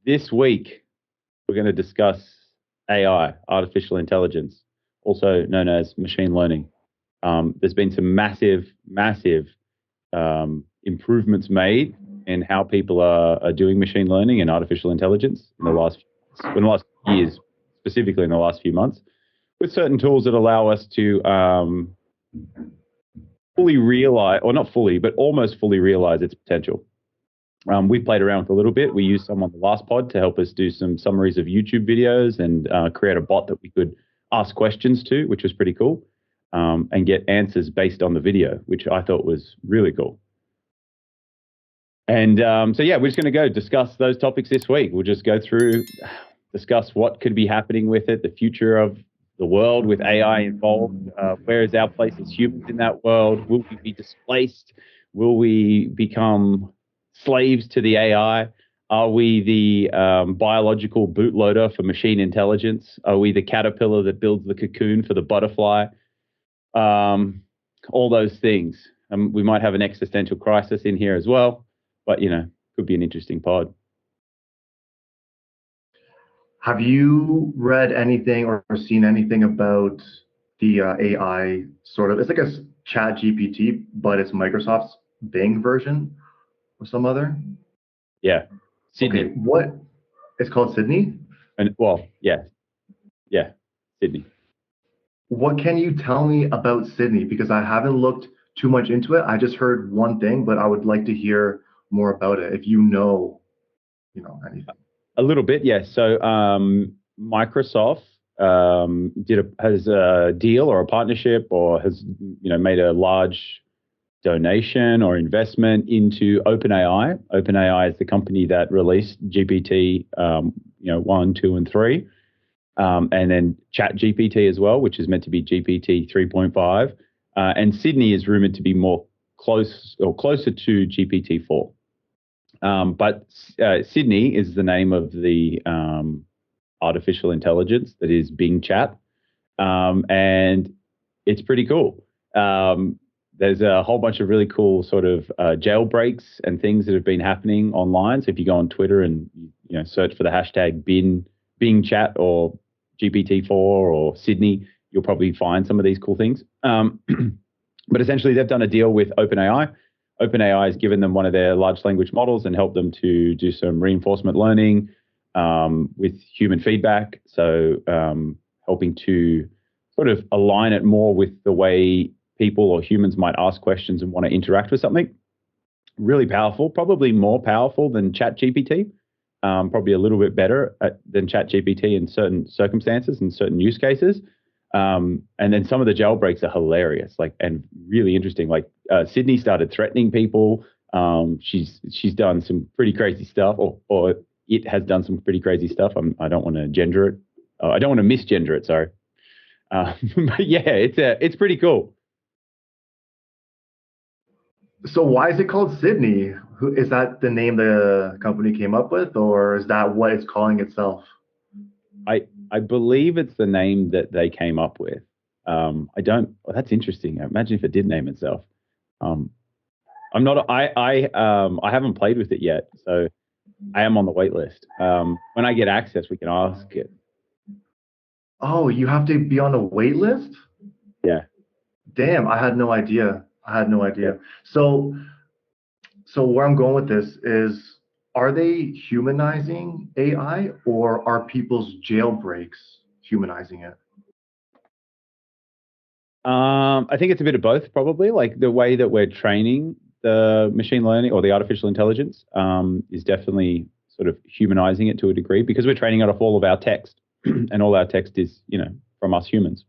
This week, we're going to discuss AI, artificial intelligence, also known as machine learning. There's been some massive improvements made in how people are doing machine learning and artificial intelligence in the last years, specifically in the last few months, with certain tools that allow us to fully realize, or not fully, but almost fully realize its potential. We've played around with a little bit. We used some on the last pod to help us do some summaries of YouTube videos and create a bot that we could ask questions to, which was pretty cool, and get answers based on the video, which I thought was really cool. And so, yeah, we're just going to go discuss those topics this week. We'll just go through, discuss what could be happening with it, the future of the world with AI involved. Where is our place as humans in that world? Will we be displaced? Will we become slaves to the AI? Are we the biological bootloader for machine intelligence? Are we the caterpillar that builds the cocoon for the butterfly? All those things. We might have an existential crisis in here as well, but, could be an interesting pod. Have you read anything or seen anything about the AI sort of, it's like a chat GPT, but it's Microsoft's Bing version or some other? Yeah. Sydney. Okay, what? It's called Sydney? And yeah, Sydney. What can you tell me about Sydney? Because I haven't looked too much into it. I just heard one thing, but I would like to hear more about it. If you know anything. A little bit, yes. So Microsoft has a deal or a partnership, or has made a large donation or investment into OpenAI. OpenAI is the company that released GPT 1, 2, and 3, and then ChatGPT as well, which is meant to be GPT 3.5. And Sydney is rumored to be closer to GPT 4. But Sydney is the name of the artificial intelligence that is Bing Chat, and it's pretty cool. There's a whole bunch of really cool sort of jailbreaks and things that have been happening online. So if you go on Twitter and search for the hashtag Bing Chat or GPT-4 or Sydney, you'll probably find some of these cool things. But essentially, they've done a deal with OpenAI. OpenAI has given them one of their large language models and helped them to do some reinforcement learning with human feedback. So helping to sort of align it more with the way people or humans might ask questions and want to interact with something. Really powerful, probably more powerful than ChatGPT, probably a little bit better than ChatGPT in certain circumstances and certain use cases. And then some of the jailbreaks are hilarious, and really interesting. Like Sydney started threatening people. She's done some pretty crazy stuff, or it has done some pretty crazy stuff. I don't want to gender it. I don't want to misgender it. Sorry. But yeah, it's pretty cool. So why is it called Sydney? Is that the name the company came up with, or is that what it's calling itself? I believe it's the name that they came up with. That's interesting. Imagine if it did name itself. I haven't played with it yet, so I am on the wait list. When I get access, we can ask it. Oh, you have to be on a wait list? Yeah. Damn, I had no idea. So where I'm going with this is, are they humanizing AI, or are people's jailbreaks humanizing it? I think it's a bit of both, probably. Like the way that we're training the machine learning or the artificial intelligence is definitely sort of humanizing it to a degree, because we're training it off all of our text, and all our text is, from us humans.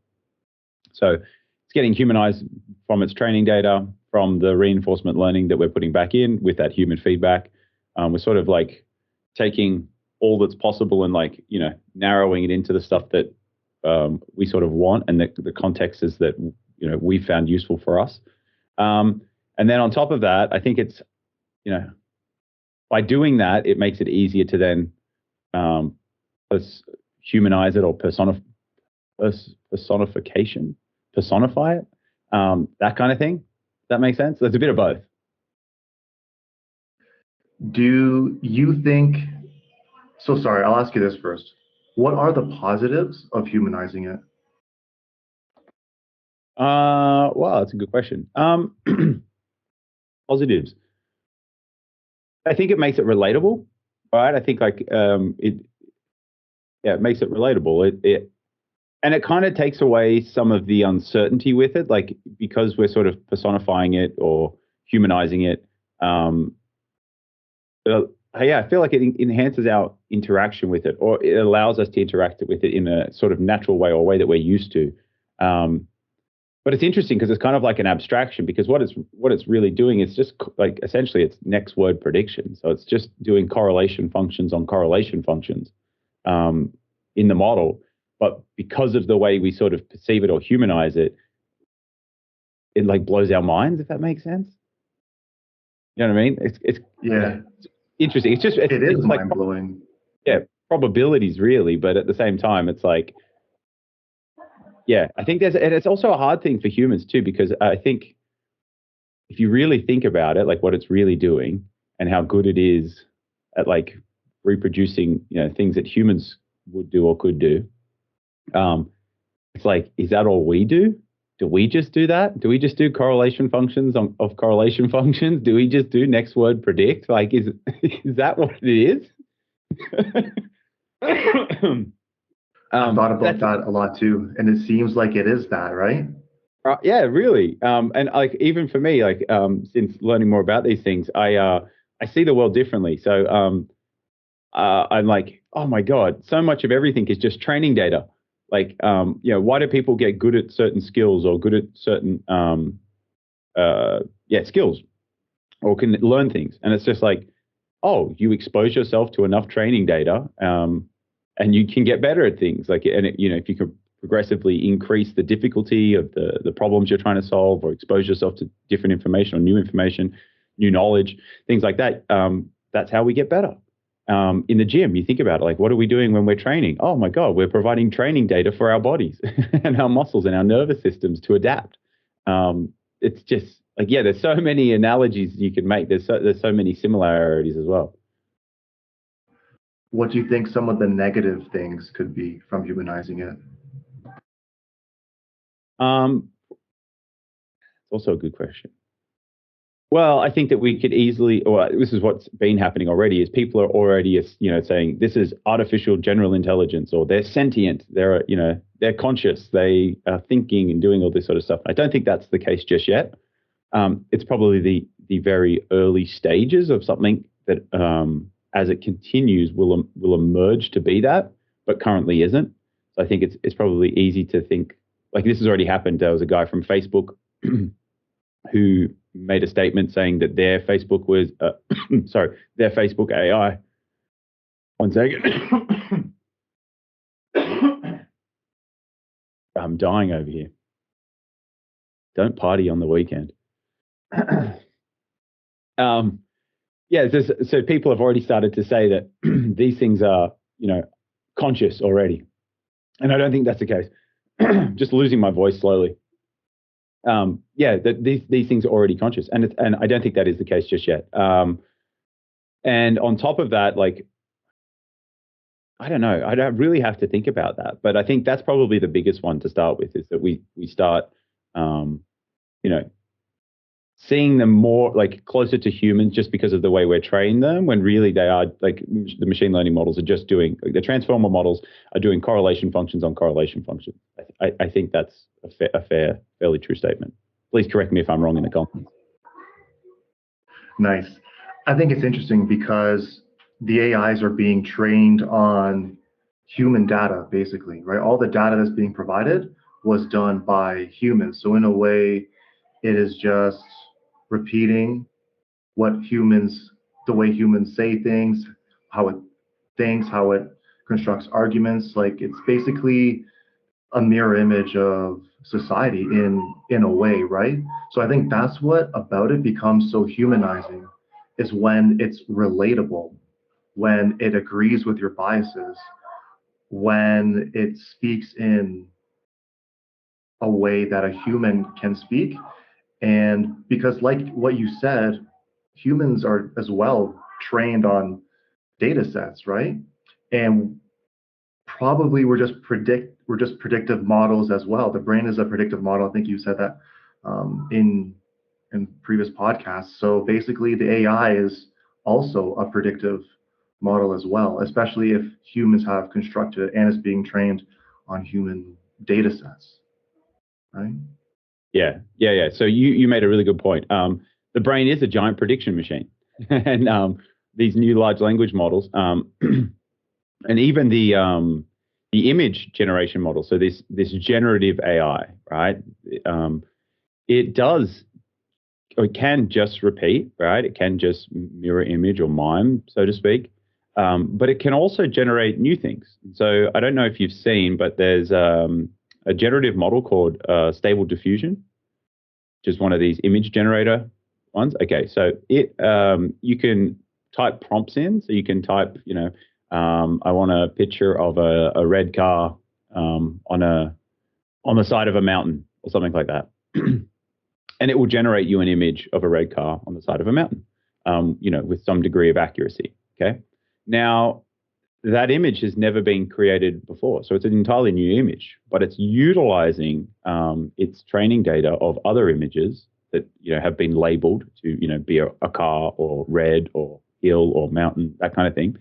So it's getting humanized from its training data, from the reinforcement learning that we're putting back in with that human feedback. We're sort of like taking all that's possible and narrowing it into the stuff that we sort of want, and the contexts that we found useful for us. And then on top of that, I think it's by doing that, it makes it easier to then humanize it, or personify it, that kind of thing. Does that make sense? There's a bit of both. Do you think, So sorry, I'll ask you this first. What are the positives of humanizing it? Well, that's a good question. Positives. I think it makes it relatable, right? I think like yeah, it makes it relatable. It and it kind of takes away some of the uncertainty with it, like because we're sort of personifying it or humanizing it. Um, uh, yeah, I feel like it enhances our interaction with it, or it allows us to interact with it in a sort of natural way or a way that we're used to. Um, but it's interesting because it's kind of like an abstraction because what it's really doing is just like essentially it's next word prediction. So it's just doing correlation functions on correlation functions um, in the model. But because of the way we sort of perceive it or humanize it, it like blows our minds. If that makes sense, you know what I mean? It's Yeah, interesting. It's just it is it's like mind blowing. yeah probabilities really, but at the same time, it's like yeah. I think and it's also a hard thing for humans too because I think if you really think about it, like what it's really doing and how good it is at like reproducing, things that humans would do or could do, it's like, is that all we do? Do we just do that? Do we just do correlation functions of correlation functions? Do we just do next word predict? Like, is is that what it is? I've thought about That's that a lot too, and it seems like it is that, right? Yeah, really. And like even for me, like since learning more about these things, I see the world differently. So I'm like, oh my God, so much of everything is just training data. Like, why do people get good at certain skills or good at certain skills or can learn things? And it's just like, oh, you expose yourself to enough training data, and you can get better at things. Like, and if you could progressively increase the difficulty of the problems you're trying to solve, or expose yourself to different information, new knowledge, things like that. That's how we get better. In the gym, you think about it, like, what are we doing when we're training? Oh my God, we're providing training data for our bodies and our muscles and our nervous systems to adapt. It's just like, yeah, there's so many analogies you can make. There's so many similarities as well. What do you think some of the negative things could be from humanizing it? It's also a good question. Well, I think that we could easily, or this is what's been happening already, is people are already, saying this is artificial general intelligence, or they're sentient, they're conscious, they are thinking and doing all this sort of stuff. I don't think that's the case just yet. It's probably the very early stages of something that, as it continues, will emerge to be that, but currently isn't. So I think it's probably easy to think like this has already happened. There was a guy from Facebook who made a statement saying that their Facebook was, sorry, their Facebook AI. One second. I'm dying over here. Don't party on the weekend. Yeah, so people have already started to say that these things are, conscious already. And I don't think that's the case. Just losing my voice slowly. Yeah, that these things are already conscious, and I don't think that is the case just yet. And on top of that, like I don't know, I don't really have to think about that, but I think that's probably the biggest one to start with is that we start, um, you know, seeing them more like closer to humans just because of the way we're trained them, when really they are like the machine learning models are just doing the transformer models are doing correlation functions on correlation functions. I think that's a fairly true statement. Please correct me if I'm wrong in the comments. Nice. I think it's interesting because the AIs are being trained on human data, basically, right? All the data that's being provided was done by humans. So, in a way, it is just repeating what humans, the way humans say things, how it thinks, how it constructs arguments. Like, it's basically a mirror image of society in a way, right? So I think that's what about it becomes so humanizing is when it's relatable, when it agrees with your biases, when it speaks in a way that a human can speak. And because like what you said, humans are as well trained on data sets, right? and probably we're just predictive models as well. The brain is a predictive model. I think you said that in previous podcasts. So basically, the AI is also a predictive model as well, especially if humans have constructed it and it's being trained on human data sets, right? Yeah. So you made a really good point. The brain is a giant prediction machine, and these new large language models, and even the image generation model. So this generative AI, right? It does, or it can just repeat, right? It can just mirror image or mime, so to speak. But it can also generate new things. So I don't know if you've seen, but there's a generative model called Stable Diffusion, which is one of these image generator ones. Okay, so you can type prompts in. So you can type, I want a picture of a red car on the side of a mountain or something like that. And it will generate you an image of a red car on the side of a mountain, with some degree of accuracy. Okay. Now, that image has never been created before. So it's an entirely new image, but it's utilizing its training data of other images that, have been labeled to, be a car or red or hill or mountain, that kind of thing,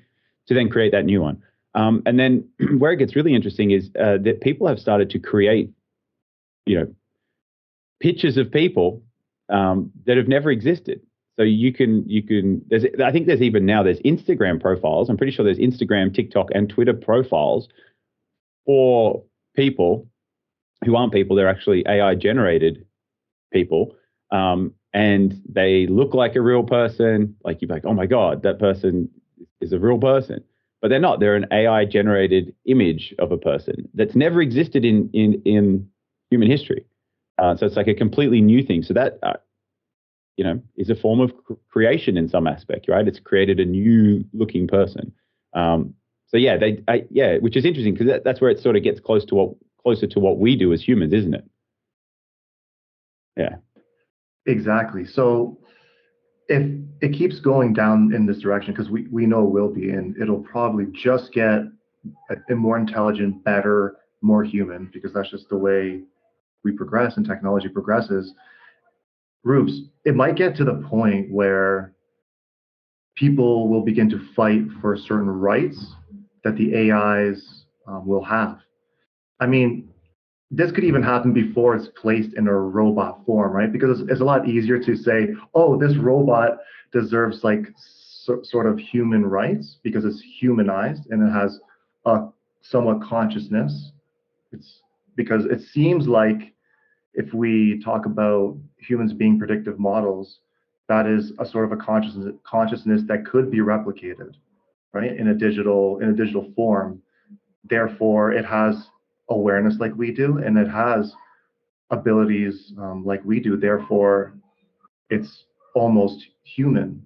to then create that new one. And then where it gets really interesting is that people have started to create, pictures of people that have never existed. So you can I think there's Instagram profiles. I'm pretty sure there's Instagram, TikTok, and Twitter profiles for people who aren't people. They're actually AI generated people. And they look like a real person. Like, you're like, oh my God, that person is a real person. But they're not. They're an AI generated image of a person that's never existed in human history. So it's like a completely new thing. So that, is a form of creation in some aspect, right? It's created a new looking person. So yeah, which is interesting because that's where it sort of gets closer to what we do as humans, isn't it? Yeah. Exactly. So if it keeps going down in this direction, because we know it will be, and it'll probably just get a more intelligent, better, more human, because that's just the way we progress and technology progresses. Rubes, it might get to the point where people will begin to fight for certain rights that the AIs will have. I mean, this could even happen before it's placed in a robot form, right? Because it's a lot easier to say, oh, this robot deserves like sort of human rights because it's humanized and it has a somewhat consciousness. It's because it seems like if we talk about humans being predictive models, that is a sort of a consciousness that could be replicated, right, in a digital form. Therefore, it has awareness like we do, and it has abilities like we do. Therefore, it's almost human.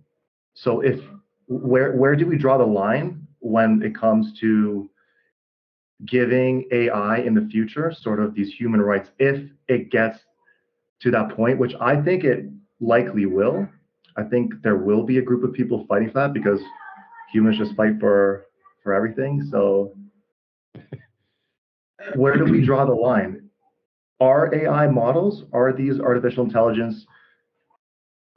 So, if where do we draw the line when it comes to giving AI in the future sort of these human rights, if it gets to that point, which I think it likely will? I think there will be a group of people fighting for that because humans just fight for everything. So where do we draw the line? Are AI models, are these artificial intelligence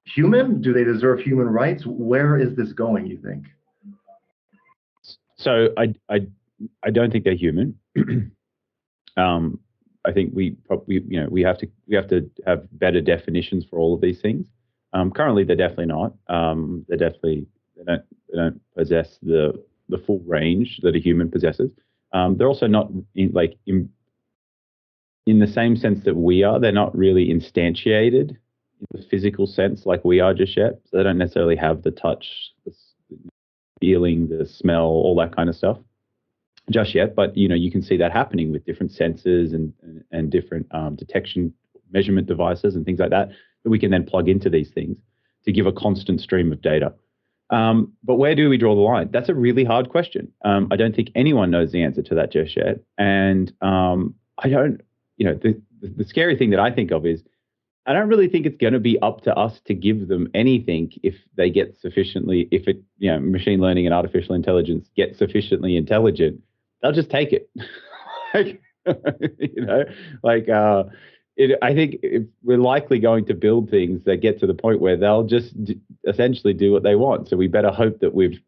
human? Do they deserve human rights? Where is this going, you think? So I don't think they're human. I think we probably, we have to have better definitions for all of these things. Currently, they're definitely not. They don't possess the full range that a human possesses. They're also not in the same sense that we are. They're not really instantiated in the physical sense like we are just yet. So they don't necessarily have the touch, the feeling, the smell, all that kind of stuff just yet. But you can see that happening with different sensors and different detection measurement devices and things like that we can then plug into these things to give a constant stream of data. But where do we draw the line? That's a really hard question. I don't think anyone knows the answer to that just yet. And I don't, the scary thing that I think of is I don't really think it's going to be up to us to give them anything if they get sufficiently, if it, machine learning and artificial intelligence get sufficiently intelligent, they'll just take it. like, you know, like, I think we're likely going to build things that get to the point where they'll just essentially do what they want. So we better hope that we've,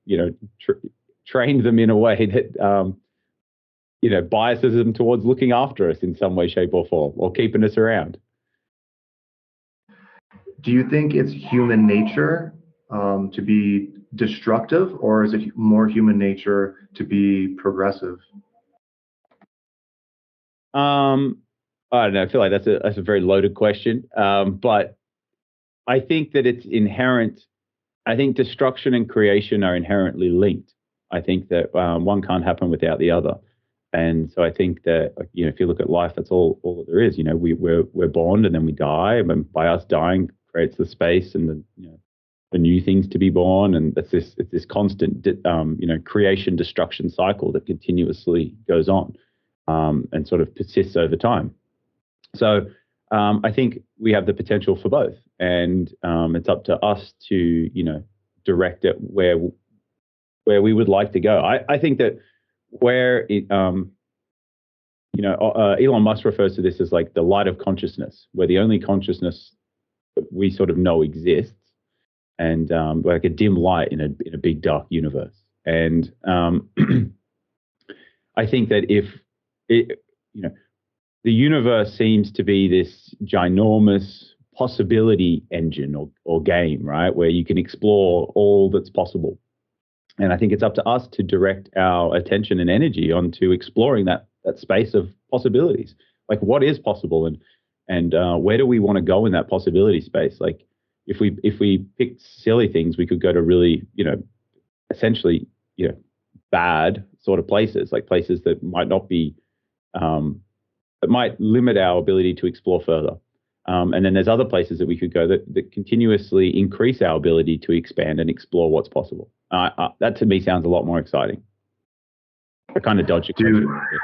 trained them in a way that, biases them towards looking after us in some way, shape, or form, or keeping us around. Do you think it's human nature to be destructive, or is it more human nature to be progressive? I don't know. I feel like that's a very loaded question. But I think that it's inherent. I think destruction and creation are inherently linked. I think that one can't happen without the other. And so I think that, if you look at life, that's all that there is. We're born and then we die. And by us dying creates the space and the new things to be born. And it's this constant, creation destruction cycle that continuously goes on and sort of persists over time. So I think we have the potential for both, and it's up to us to direct it where we would like to go. I think that where Elon Musk refers to this as like the light of consciousness, where the only consciousness that we sort of know exists, and like a dim light in a big dark universe. And I think that if it, the universe seems to be this ginormous possibility engine or game, right, where you can explore all that's possible. And I think it's up to us to direct our attention and energy onto exploring that space of possibilities. Like, what is possible, and where do we want to go in that possibility space? Like, if we picked silly things, we could go to really, essentially, bad sort of places, like places that might not be, that might limit our ability to explore further. And then there's other places that we could go that continuously increase our ability to expand and explore what's possible. That to me sounds a lot more exciting. I kind of dodged your question.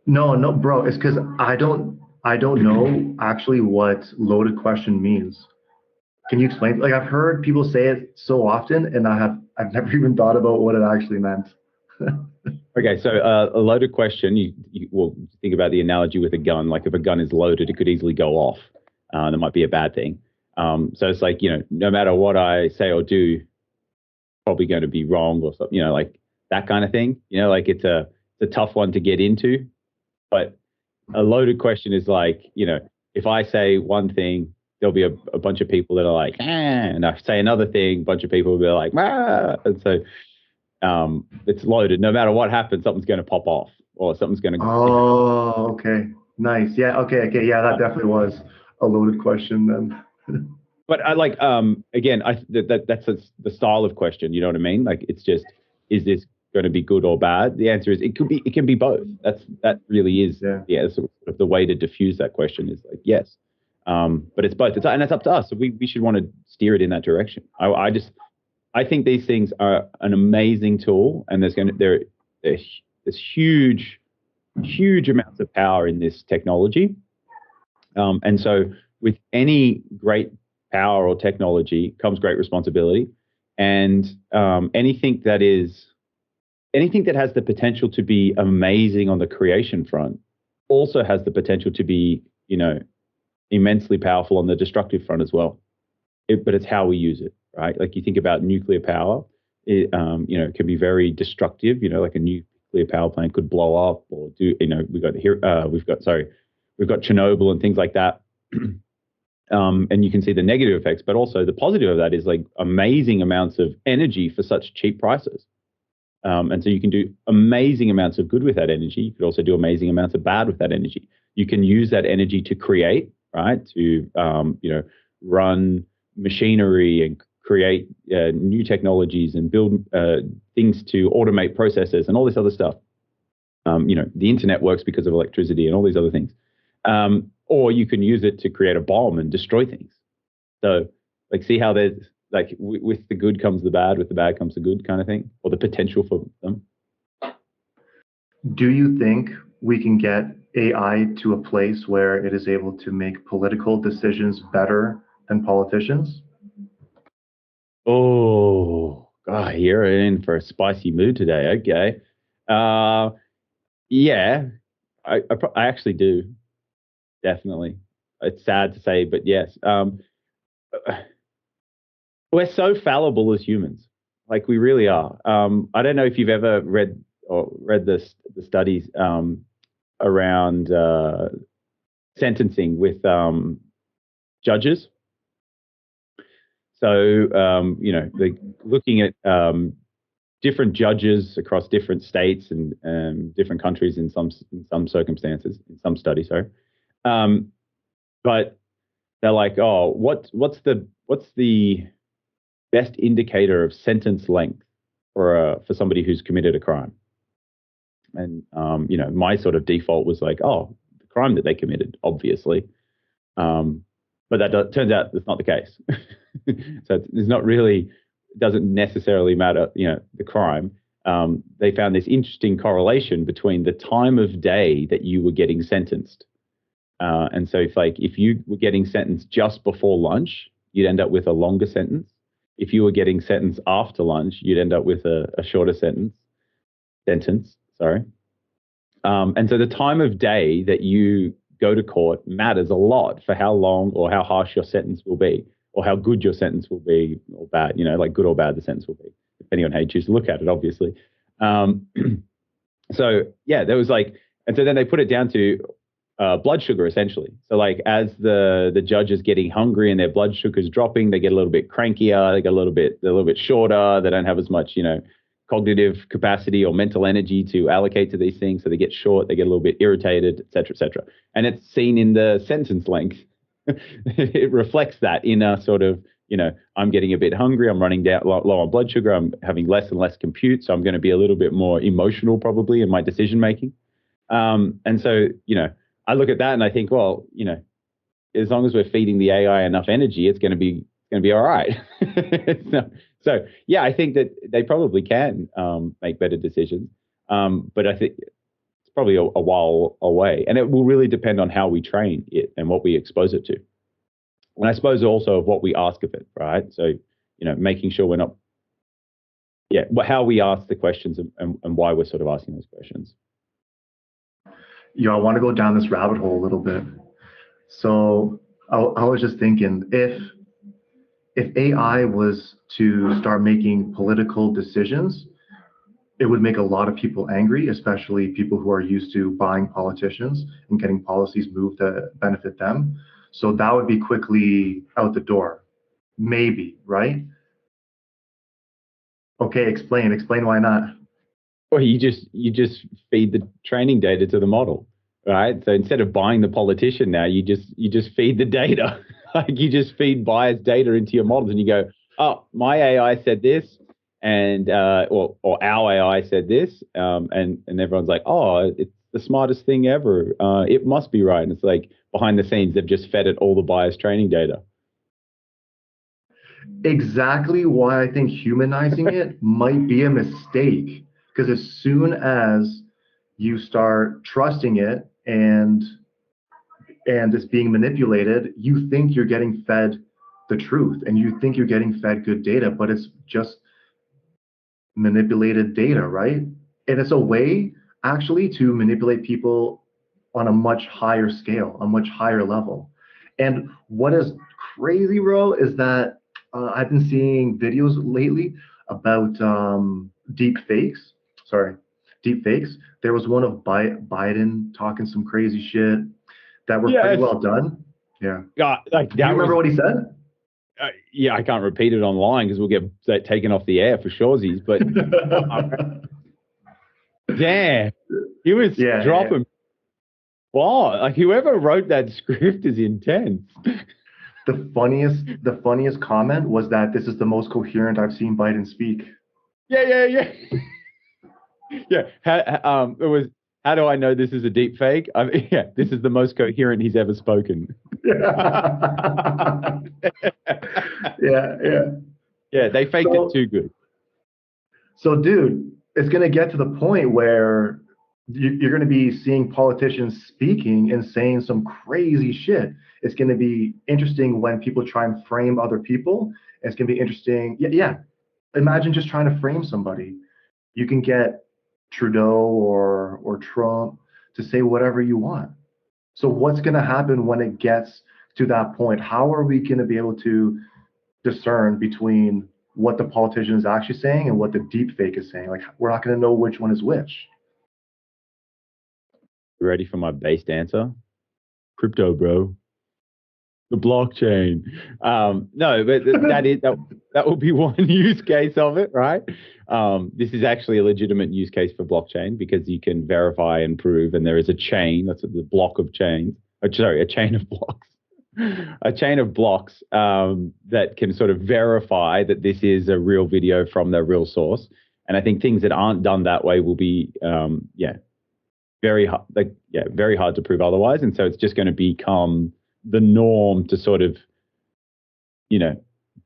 No, bro. It's because I don't know actually what loaded question means. Can you explain? Like, I've heard people say it so often, and I've never even thought about what it actually meant. Okay, so a loaded question. You will think about the analogy with a gun. Like, if a gun is loaded, it could easily go off. That might be a bad thing. So it's like, no matter what I say or do, probably going to be wrong or something. Like that kind of thing. Like it's a tough one to get into. But a loaded question is like, if I say one thing, there'll be a bunch of people that are like, and I say another thing, a bunch of people will be like, and so it's loaded. No matter what happens, something's going to pop off or something's going to. Oh, okay, nice. Yeah, okay, yeah, that definitely was a loaded question then. But I like again, that's the style of question. You know what I mean? Like, it's just, is this going to be good or bad? The answer is it can be both. That really is sort of the way to diffuse that question is like yes, but it's both. And that's up to us. So we should want to steer it in that direction. I think these things are an amazing tool, and there's huge amounts of power in this technology, and so with any great power or technology comes great responsibility, and anything that has the potential to be amazing on the creation front also has the potential to be immensely powerful on the destructive front as well. But it's how we use it, right? Like, you think about nuclear power, it can be very destructive. Like a nuclear power plant could blow up, or we've got Chernobyl and things like that. And you can see the negative effects, but also the positive of that is like amazing amounts of energy for such cheap prices. And so you can do amazing amounts of good with that energy. You could also do amazing amounts of bad with that energy. You can use that energy to create, right? To run machinery and create new technologies and build things to automate processes and all this other stuff. The internet works because of electricity and all these other things. Or you can use it to create a bomb and destroy things. So, like, see how there's like with the good comes the bad, with the bad comes the good kind of thing, or the potential for them. Do you think we can get AI to a place where it is able to make political decisions better than politicians? Oh, God, you're in for a spicy mood today. Okay. Uh, yeah, I actually do. Definitely. It's sad to say, but yes. We're so fallible as humans. Like we really are. I don't know if you've ever read the studies around sentencing with judges. So looking at different judges across different states and different countries in some circumstances, in some studies, sorry. But they're like, oh, what's the best indicator of sentence length for somebody who's committed a crime? And my sort of default was like, oh, the crime that they committed, obviously. But turns out that's not the case. So it's not really, doesn't necessarily matter, the crime. They found this interesting correlation between the time of day that you were getting sentenced. And so if you were getting sentenced just before lunch, you'd end up with a longer sentence. If you were getting sentenced after lunch, you'd end up with a shorter sentence. Sorry. And so the time of day that you go to court matters a lot for how long or how harsh your sentence will be, or how good your sentence will be, or bad, like good or bad the sentence will be, depending on how you choose to look at it, obviously. So yeah, there was and so then they put it down to blood sugar, essentially. So as the judge is getting hungry and their blood sugar is dropping, they get a little bit crankier, they're a little bit shorter, they don't have as much, cognitive capacity or mental energy to allocate to these things. So they get short, they get a little bit irritated, et cetera, et cetera. And it's seen in the sentence length. It reflects that in a sort of, I'm getting a bit hungry, I'm running down low on blood sugar, I'm having less and less compute, so I'm going to be a little bit more emotional probably in my decision making. And so, I look at that and I think, well, as long as we're feeding the AI enough energy, it's going to be all right. So yeah, I think that they probably can make better decisions, but I think it's probably a while away, and it will really depend on how we train it and what we expose it to, and I suppose also of what we ask of it, right? So making sure we're not, how we ask the questions and why we're sort of asking those questions. I want to go down this rabbit hole a little bit. So I was just thinking, if AI was to start making political decisions, it would make a lot of people angry, especially people who are used to buying politicians and getting policies moved to benefit them. So that would be quickly out the door. Maybe, right? Okay, explain why not. Well, you just feed the training data to the model, right? So instead of buying the politician now, you just feed the data. You just feed biased data into your models, and you go, oh, my AI said this, and or our AI said this, and everyone's like, oh, it's the smartest thing ever. It must be right. And it's like behind the scenes, they've just fed it all the biased training data. Exactly why I think humanizing it might be a mistake. Because as soon as you start trusting it and it's being manipulated, you think you're getting fed the truth and you think you're getting fed good data, but it's just manipulated data, right? And it's a way actually to manipulate people on a much higher scale, a much higher level. And what is crazy, bro, is that I've been seeing videos lately about deep fakes. Sorry, deep fakes. There was one of Biden talking some crazy shit that were pretty well done. Yeah. God, Do you remember what he said? Yeah, I can't repeat it online because we'll get taken off the air for shoresies. But damn, he was dropping. Yeah. Wow, whoever wrote that script is intense. The funniest comment was that this is the most coherent I've seen Biden speak. Yeah. Yeah. It was. How do I know this is a deep fake? This is the most coherent he's ever spoken. Yeah. Yeah, they faked it too good. So, dude, it's gonna get to the point where you're going to be seeing politicians speaking and saying some crazy shit. It's going to be interesting when people try and frame other people. It's going to be interesting. Yeah, yeah. Imagine just trying to frame somebody. You can get Trudeau or Trump to say whatever you want. So what's going to happen when it gets to that point? How are we going to be able to discern between what the politician is actually saying and what the deep fake is saying? Like, we're not going to know which one is which. Ready for my based answer? Crypto, bro. The blockchain. No, but that will be one use case of it, right? This is actually a legitimate use case for blockchain because you can verify and prove, and there is a chain. That's the block of chains. Sorry, a chain of blocks. A chain of blocks that can sort of verify that this is a real video from the real source. And I think things that aren't done that way will be, very hard, very hard to prove otherwise. And so it's just going to become the norm to sort of,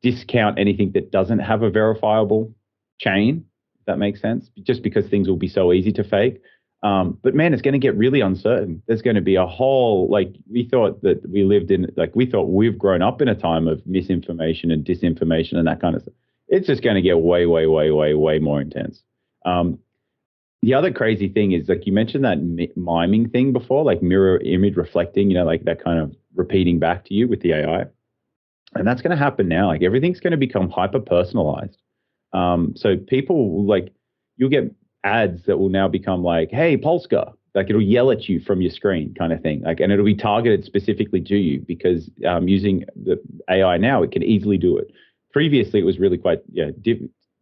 discount anything that doesn't have a verifiable chain, if that makes sense, just because things will be so easy to fake. But man, it's going to get really uncertain. There's going to be a whole, we thought that we thought we've grown up in a time of misinformation and disinformation and that kind of stuff. It's just going to get way, way, way, way, way more intense. The other crazy thing is, like you mentioned that miming thing before, like mirror image reflecting, like that kind of repeating back to you with the AI. And that's going to happen now. Like everything's going to become hyper personalized. So people you'll get ads that will now become like, hey, Polska, like it'll yell at you from your screen kind of thing. And it'll be targeted specifically to you because using the AI now, it can easily do it. Previously, it was really quite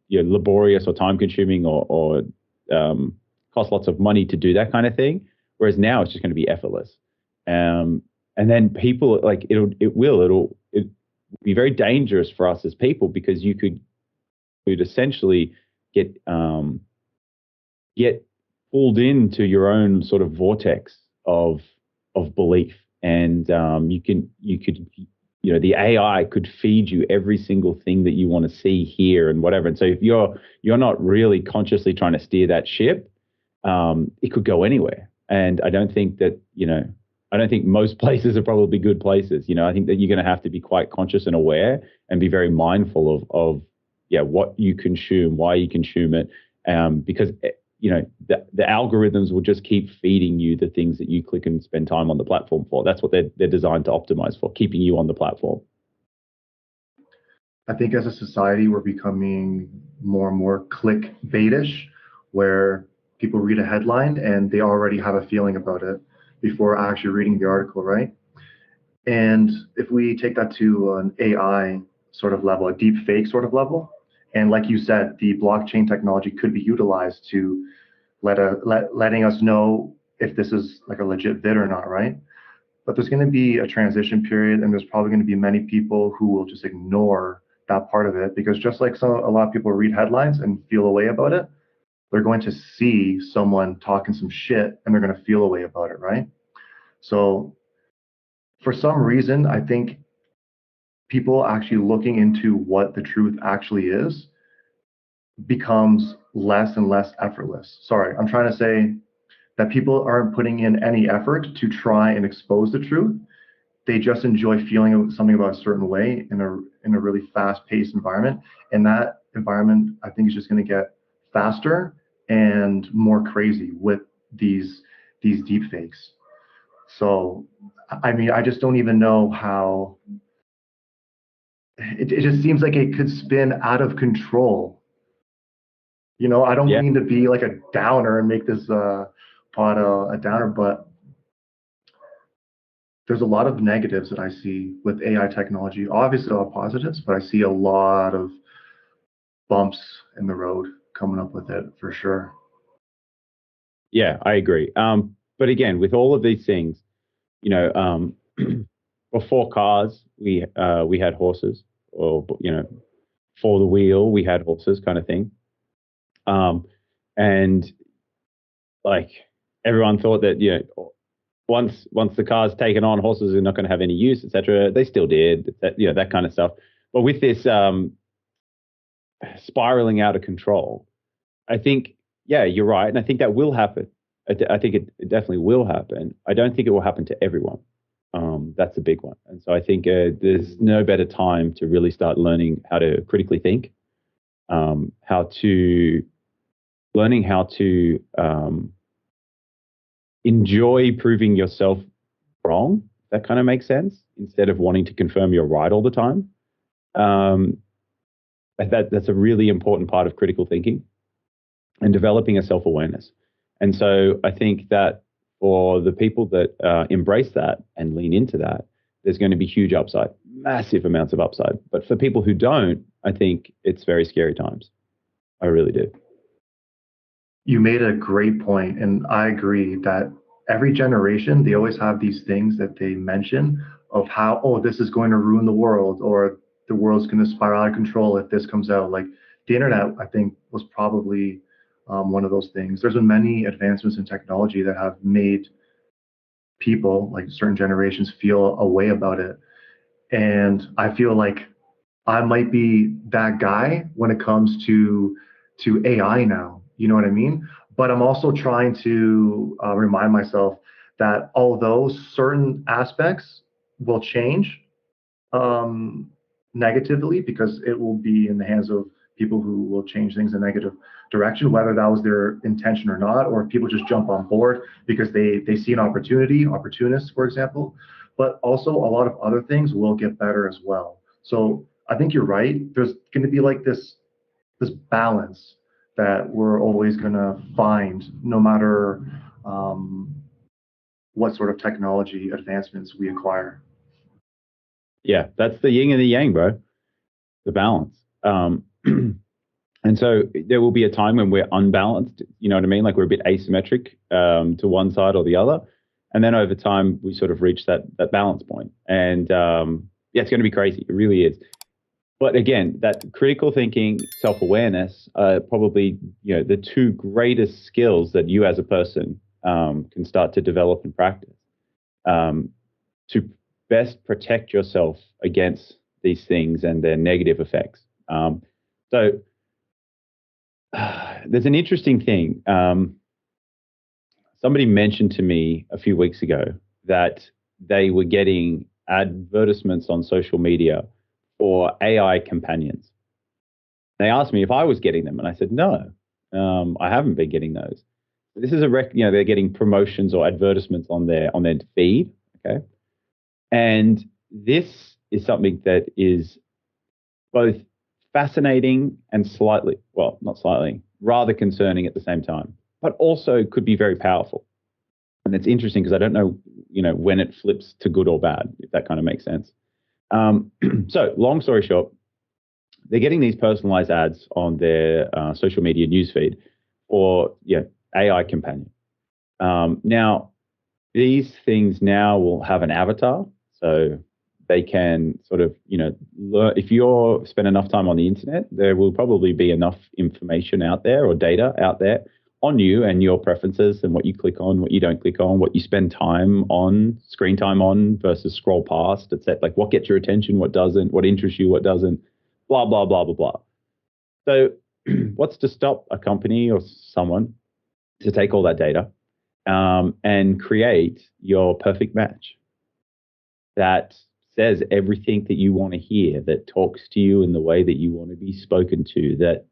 laborious or time consuming or cost lots of money to do that kind of thing. Whereas now it's just going to be effortless. And then people it'll be very dangerous for us as people because you could essentially get pulled into your own sort of vortex of belief, and the AI could feed you every single thing that you want to see, hear, and whatever. And so if you're not really consciously trying to steer that ship, it could go anywhere. And I don't think that I don't think most places are probably good places. I think that you're going to have to be quite conscious and aware and be very mindful of what you consume, why you consume it, because the algorithms will just keep feeding you the things that you click and spend time on the platform for. That's what they're designed to optimize for, keeping you on the platform. I think as a society, we're becoming more and more clickbaitish, where people read a headline and they already have a feeling about it before actually reading the article, right? And if we take that to an AI sort of level, a deep fake sort of level, and like you said, the blockchain technology could be utilized to letting us know if this is like a legit vid or not, right? But there's going to be a transition period, and there's probably going to be many people who will just ignore that part of it because just like a lot of people read headlines and feel a way about it, they're going to see someone talking some shit and they're going to feel a way about it, right? So for some reason, I think people actually looking into what the truth actually is becomes less and less effortless. Sorry, I'm trying to say that people aren't putting in any effort to try and expose the truth. They just enjoy feeling something about a certain way in a really fast-paced environment. And that environment, I think, is just going to get faster and more crazy with these deep fakes. So, I mean, I just don't even know how. It just seems like it could spin out of control. I don't mean to be like a downer and make this pod a downer, but there's a lot of negatives that I see with AI technology. Obviously, all positives, but I see a lot of bumps in the road coming up with it for sure. Yeah, I agree. But again, with all of these things, before cars, we had horses, or for the wheel, we had horses, kind of thing. And like everyone thought that once the car's taken on, horses are not going to have any use, etc. They still did, that kind of stuff. But with this spiraling out of control, I think, yeah, you're right, and I think that will happen. I think it definitely will happen. I don't think it will happen to everyone. That's a big one. And so I think there's no better time to really start learning how to critically think, how to learning how to enjoy proving yourself wrong. That kind of makes sense, instead of wanting to confirm you're right all the time. Um, that's a really important part of critical thinking and developing a self-awareness. And so I think that for the people that embrace that and lean into that, there's going to be huge upside, massive amounts of upside. But for people who don't, I think it's very scary times. I really do. You made a great point, and I agree that every generation they always have these things that they mention of how, oh, this is going to ruin the world, or the world's going to spiral out of control if this comes out. Like the internet, I think, was probably one of those things. There's been many advancements in technology that have made people, like certain generations, feel a way about it. And I feel like I might be that guy when it comes to AI now. You know what I mean? But I'm also trying to remind myself that although certain aspects will change, um, negatively, because it will be in the hands of people who will change things in a negative direction, whether that was their intention or not, or if people just jump on board because they see an opportunity, opportunists, for example. But also a lot of other things will get better as well. So I think you're right. There's going to be like this balance that we're always going to find, no matter um, what sort of technology advancements we acquire. Yeah, that's the yin and the yang, bro. The balance. And so there will be a time when we're unbalanced. You know what I mean? Like we're a bit asymmetric to one side or the other, and then over time we sort of reach that balance point. And yeah, it's going to be crazy. It really is. But again, that critical thinking, self-awareness, probably the two greatest skills that you as a person can start to develop and practice um, to best protect yourself against these things and their negative effects. So there's an interesting thing. Somebody mentioned to me a few weeks ago that they were getting advertisements on social media for AI companions. They asked me if I was getting them, and I said no, I haven't been getting those. This is they're getting promotions or advertisements on their feed. Okay, and this is something that is both fascinating and slightly, well, not slightly, rather concerning at the same time, but also could be very powerful. And it's interesting because I don't know, when it flips to good or bad, if that kind of makes sense. So long story short, they're getting these personalized ads on their social media newsfeed for AI companion. Now, these things now will have an avatar, so they can sort of, learn. If you spend enough time on the internet, there will probably be enough information out there or data out there on you and your preferences and what you click on, what you don't click on, what you spend time on, screen time on versus scroll past, etc. Like what gets your attention, what doesn't, what interests you, what doesn't, blah, blah, blah, blah, blah. So what's to stop a company or someone to take all that data and create your perfect match that says everything that you want to hear, that talks to you in the way that you want to be spoken to, that,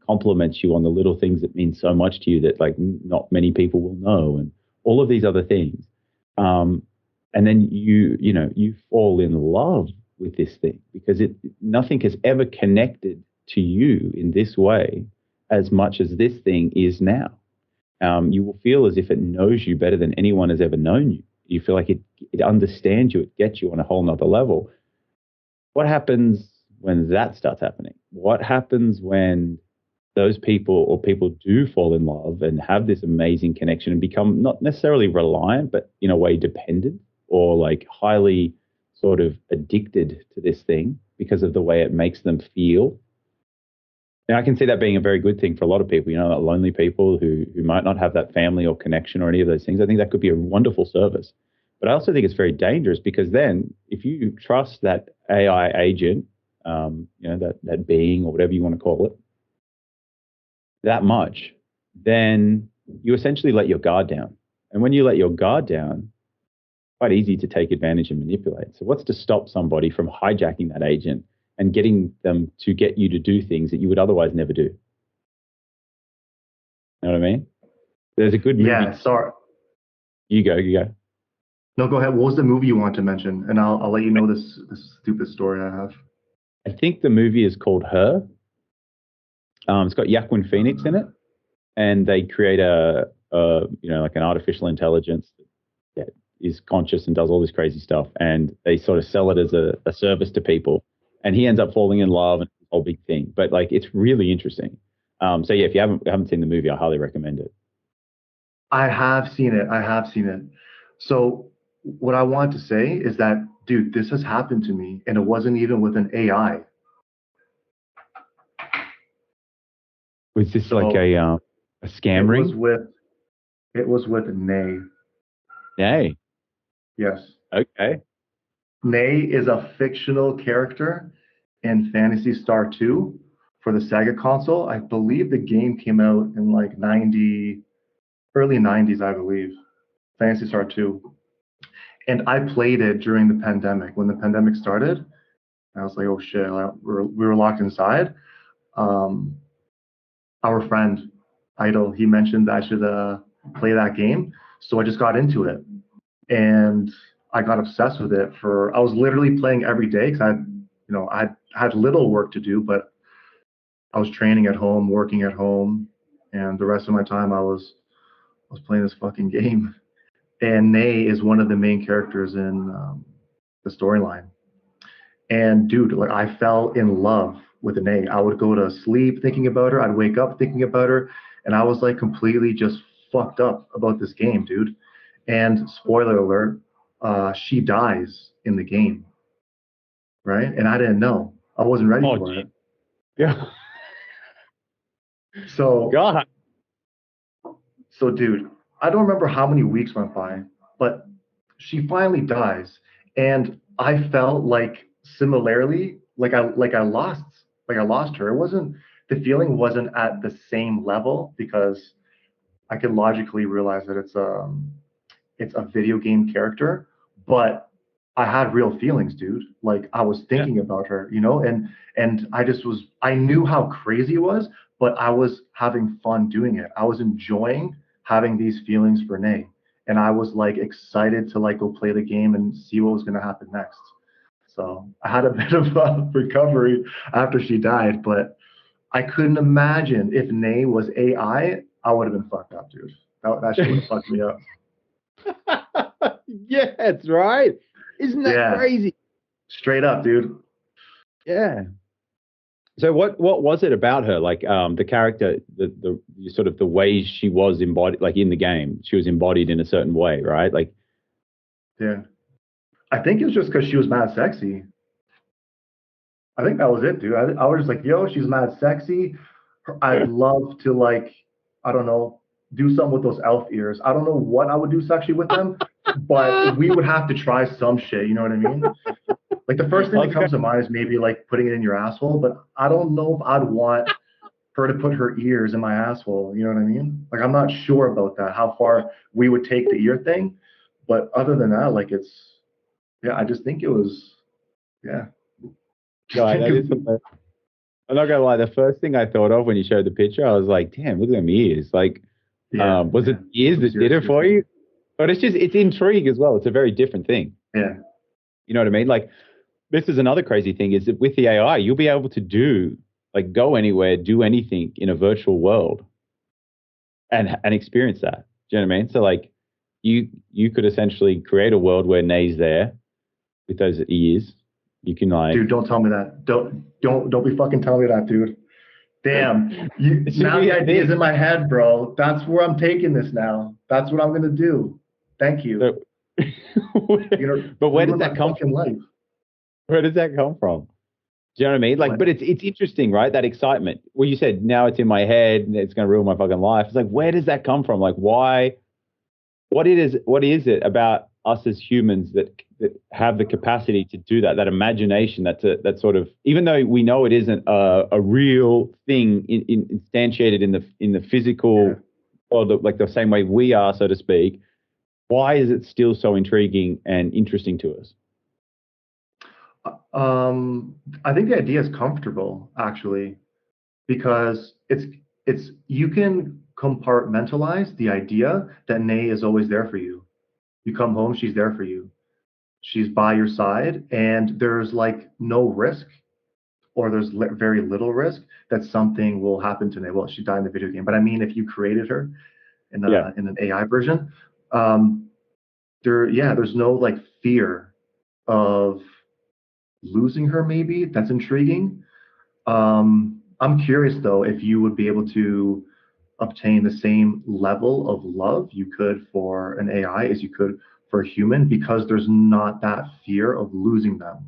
compliments you on the little things that mean so much to you that like not many people will know, and all of these other things. And then you fall in love with this thing because nothing has ever connected to you in this way as much as this thing is now. You will feel as if it knows you better than anyone has ever known you. You feel like it understands you, it gets you on a whole nother level. What happens when that starts happening? What happens when those people or people do fall in love and have this amazing connection and become not necessarily reliant, but in a way dependent or like highly sort of addicted to this thing because of the way it makes them feel? And I can see that being a very good thing for a lot of people, lonely people who might not have that family or connection or any of those things. I think that could be a wonderful service. But I also think it's very dangerous because then if you trust that AI agent, that being or whatever you want to call it, that much, then you essentially let your guard down. And when you let your guard down, quite easy to take advantage and manipulate. So what's to stop somebody from hijacking that agent and getting them to get you to do things that you would otherwise never do? You know what I mean? There's a good movie. Yeah, sorry. You go. No, go ahead. What was the movie you want to mention? And I'll let you know this stupid story I have. I think the movie is called Her. It's got Joaquin Phoenix in it, and they create like an artificial intelligence that is conscious and does all this crazy stuff, and they sort of sell it as a service to people, and he ends up falling in love and it's a whole big thing. But like, it's really interesting. So yeah, if you haven't seen the movie, I highly recommend it. I have seen it. So what I want to say is that, dude, this has happened to me, and it wasn't even with an AI. Was this like a scam ring? It was with Nay. Nay. Yes. Okay. Nay is a fictional character in Phantasy Star 2 for the Sega console. I believe the game came out in like early 90s, I believe. Phantasy Star 2. And I played it during the pandemic. When the pandemic started, I was like, oh shit, we were locked inside. Our friend Idol, he mentioned that I should play that game. So I just got into it, and I got obsessed with it. I was literally playing every day because I had little work to do, but I was training at home, working at home, and the rest of my time I was playing this fucking game. And Nay is one of the main characters in the storyline. And dude, like, I fell in love with Nay. I would go to sleep thinking about her. I'd wake up thinking about her, and I was like completely just fucked up about this game, dude. And spoiler alert, she dies in the game, right? And I didn't know. I wasn't ready for it. Yeah. So God. So dude, I don't remember how many weeks went by, but she finally dies, and I felt like similarly, like I lost her. It wasn't The feeling wasn't at the same level because I could logically realize that it's a video game character, but I had real feelings, dude. Like, I was thinking about her, and I knew how crazy it was, but I was having fun doing it. I was enjoying having these feelings for Nay. And I was like excited to like go play the game and see what was going to happen next. So I had a bit of a recovery after she died, but I couldn't imagine if Nay was I would have been fucked up, dude. That shit would have fucked me up. Yeah, that's right. Isn't that crazy? Straight up, dude. Yeah. So what was it about her? Like the character, the sort of the way she was embodied, like in the game, she was embodied in a certain way, right? Like, yeah. I think it was just because she was mad sexy. I think that was it, dude. I was just like, yo, she's mad sexy. I'd love to, like, I don't know, do something with those elf ears. I don't know what I would do sexually with them, but we would have to try some shit. You know what I mean? Like, the first thing that comes to mind is maybe like putting it in your asshole, but I don't know if I'd want her to put her ears in my asshole. You know what I mean? Like, I'm not sure about that, how far we would take the ear thing. But other than that, like, I just think it was, yeah. No, I'm not gonna lie. The first thing I thought of when you showed the picture, I was like, "Damn, look at them ears!" Like, was it ears that did it for you? But it's intrigue as well. It's a very different thing. Yeah. You know what I mean? Like, this is another crazy thing: is that with the AI, you'll be able to go anywhere, do anything in a virtual world, and experience that. Do you know what I mean? So like, you could essentially create a world where Nay's there with those ears. You can dude, don't tell me that. Don't be fucking telling me that, dude. Damn. Now the idea's in my head, bro. That's where I'm taking this now. That's what I'm gonna do. Thank you. But where does that come from? Life. Where does that come from? Do you know what I mean? Like, but it's interesting, right? That excitement. Well, you said now it's in my head and it's gonna ruin my fucking life. It's like, where does that come from? Like, why? What is it about us as humans that have the capacity to do that imagination, that sort of, even though we know it isn't a real thing instantiated in the physical or like the same way we are, so to speak, why is it still so intriguing and interesting to us? I think the idea is comfortable actually, because it's you can compartmentalize the idea that Nay is always there for you. You come home, she's there for you. She's by your side, and there's like no risk, or there's very little risk that something will happen to Nay. Well, she died in the video game, but I mean, if you created her Yeah. in an AI version, um, there's no like fear of losing her. Maybe that's intriguing. I'm curious though if you would be able to obtain the same level of love you could for an AI as you could for a human, because there's not that fear of losing them.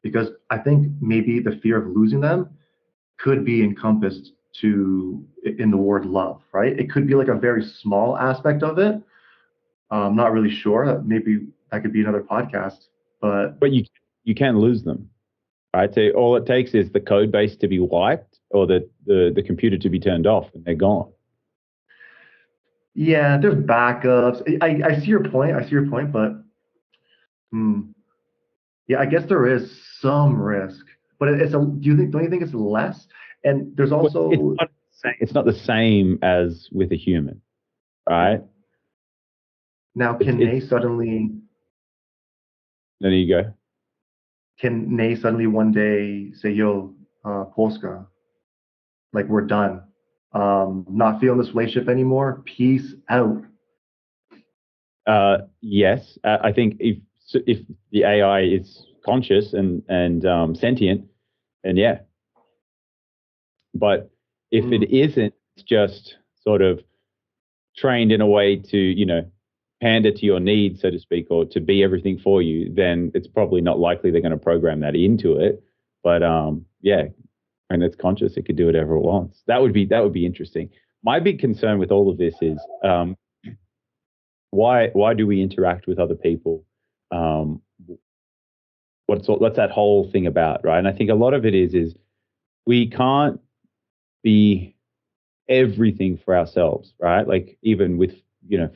Because I think maybe the fear of losing them could be encompassed to in the word love, right? It could be like a very small aspect of it. I'm not really sure. Maybe that could be another podcast, but But you can lose them, right? So all it takes is the code base to be wiped or the computer to be turned off and they're gone. yeah, there's backups. I see your point. I see your point, but hmm, yeah, I guess there is some risk. But it's a. Don't you think it's less? And there's Well, also it's not the same as with a human, right? now It's there you go. can Nay suddenly one day say, "Yo, Polska, like we're done. Not feeling this relationship anymore. Peace out." Yes, I think if the AI is conscious and sentient, then yeah. But if it Mm, isn't, it's just sort of trained in a way to, pander to your needs, so to speak, or to be everything for you, then it's probably not likely they're going to program that into it. But yeah, and it's conscious, it could do whatever it wants. That would be interesting. My big concern with all of this is why do we interact with other people? Um, what's that whole thing about, right? And I think a lot of it is we can't be everything for ourselves, right? Like even with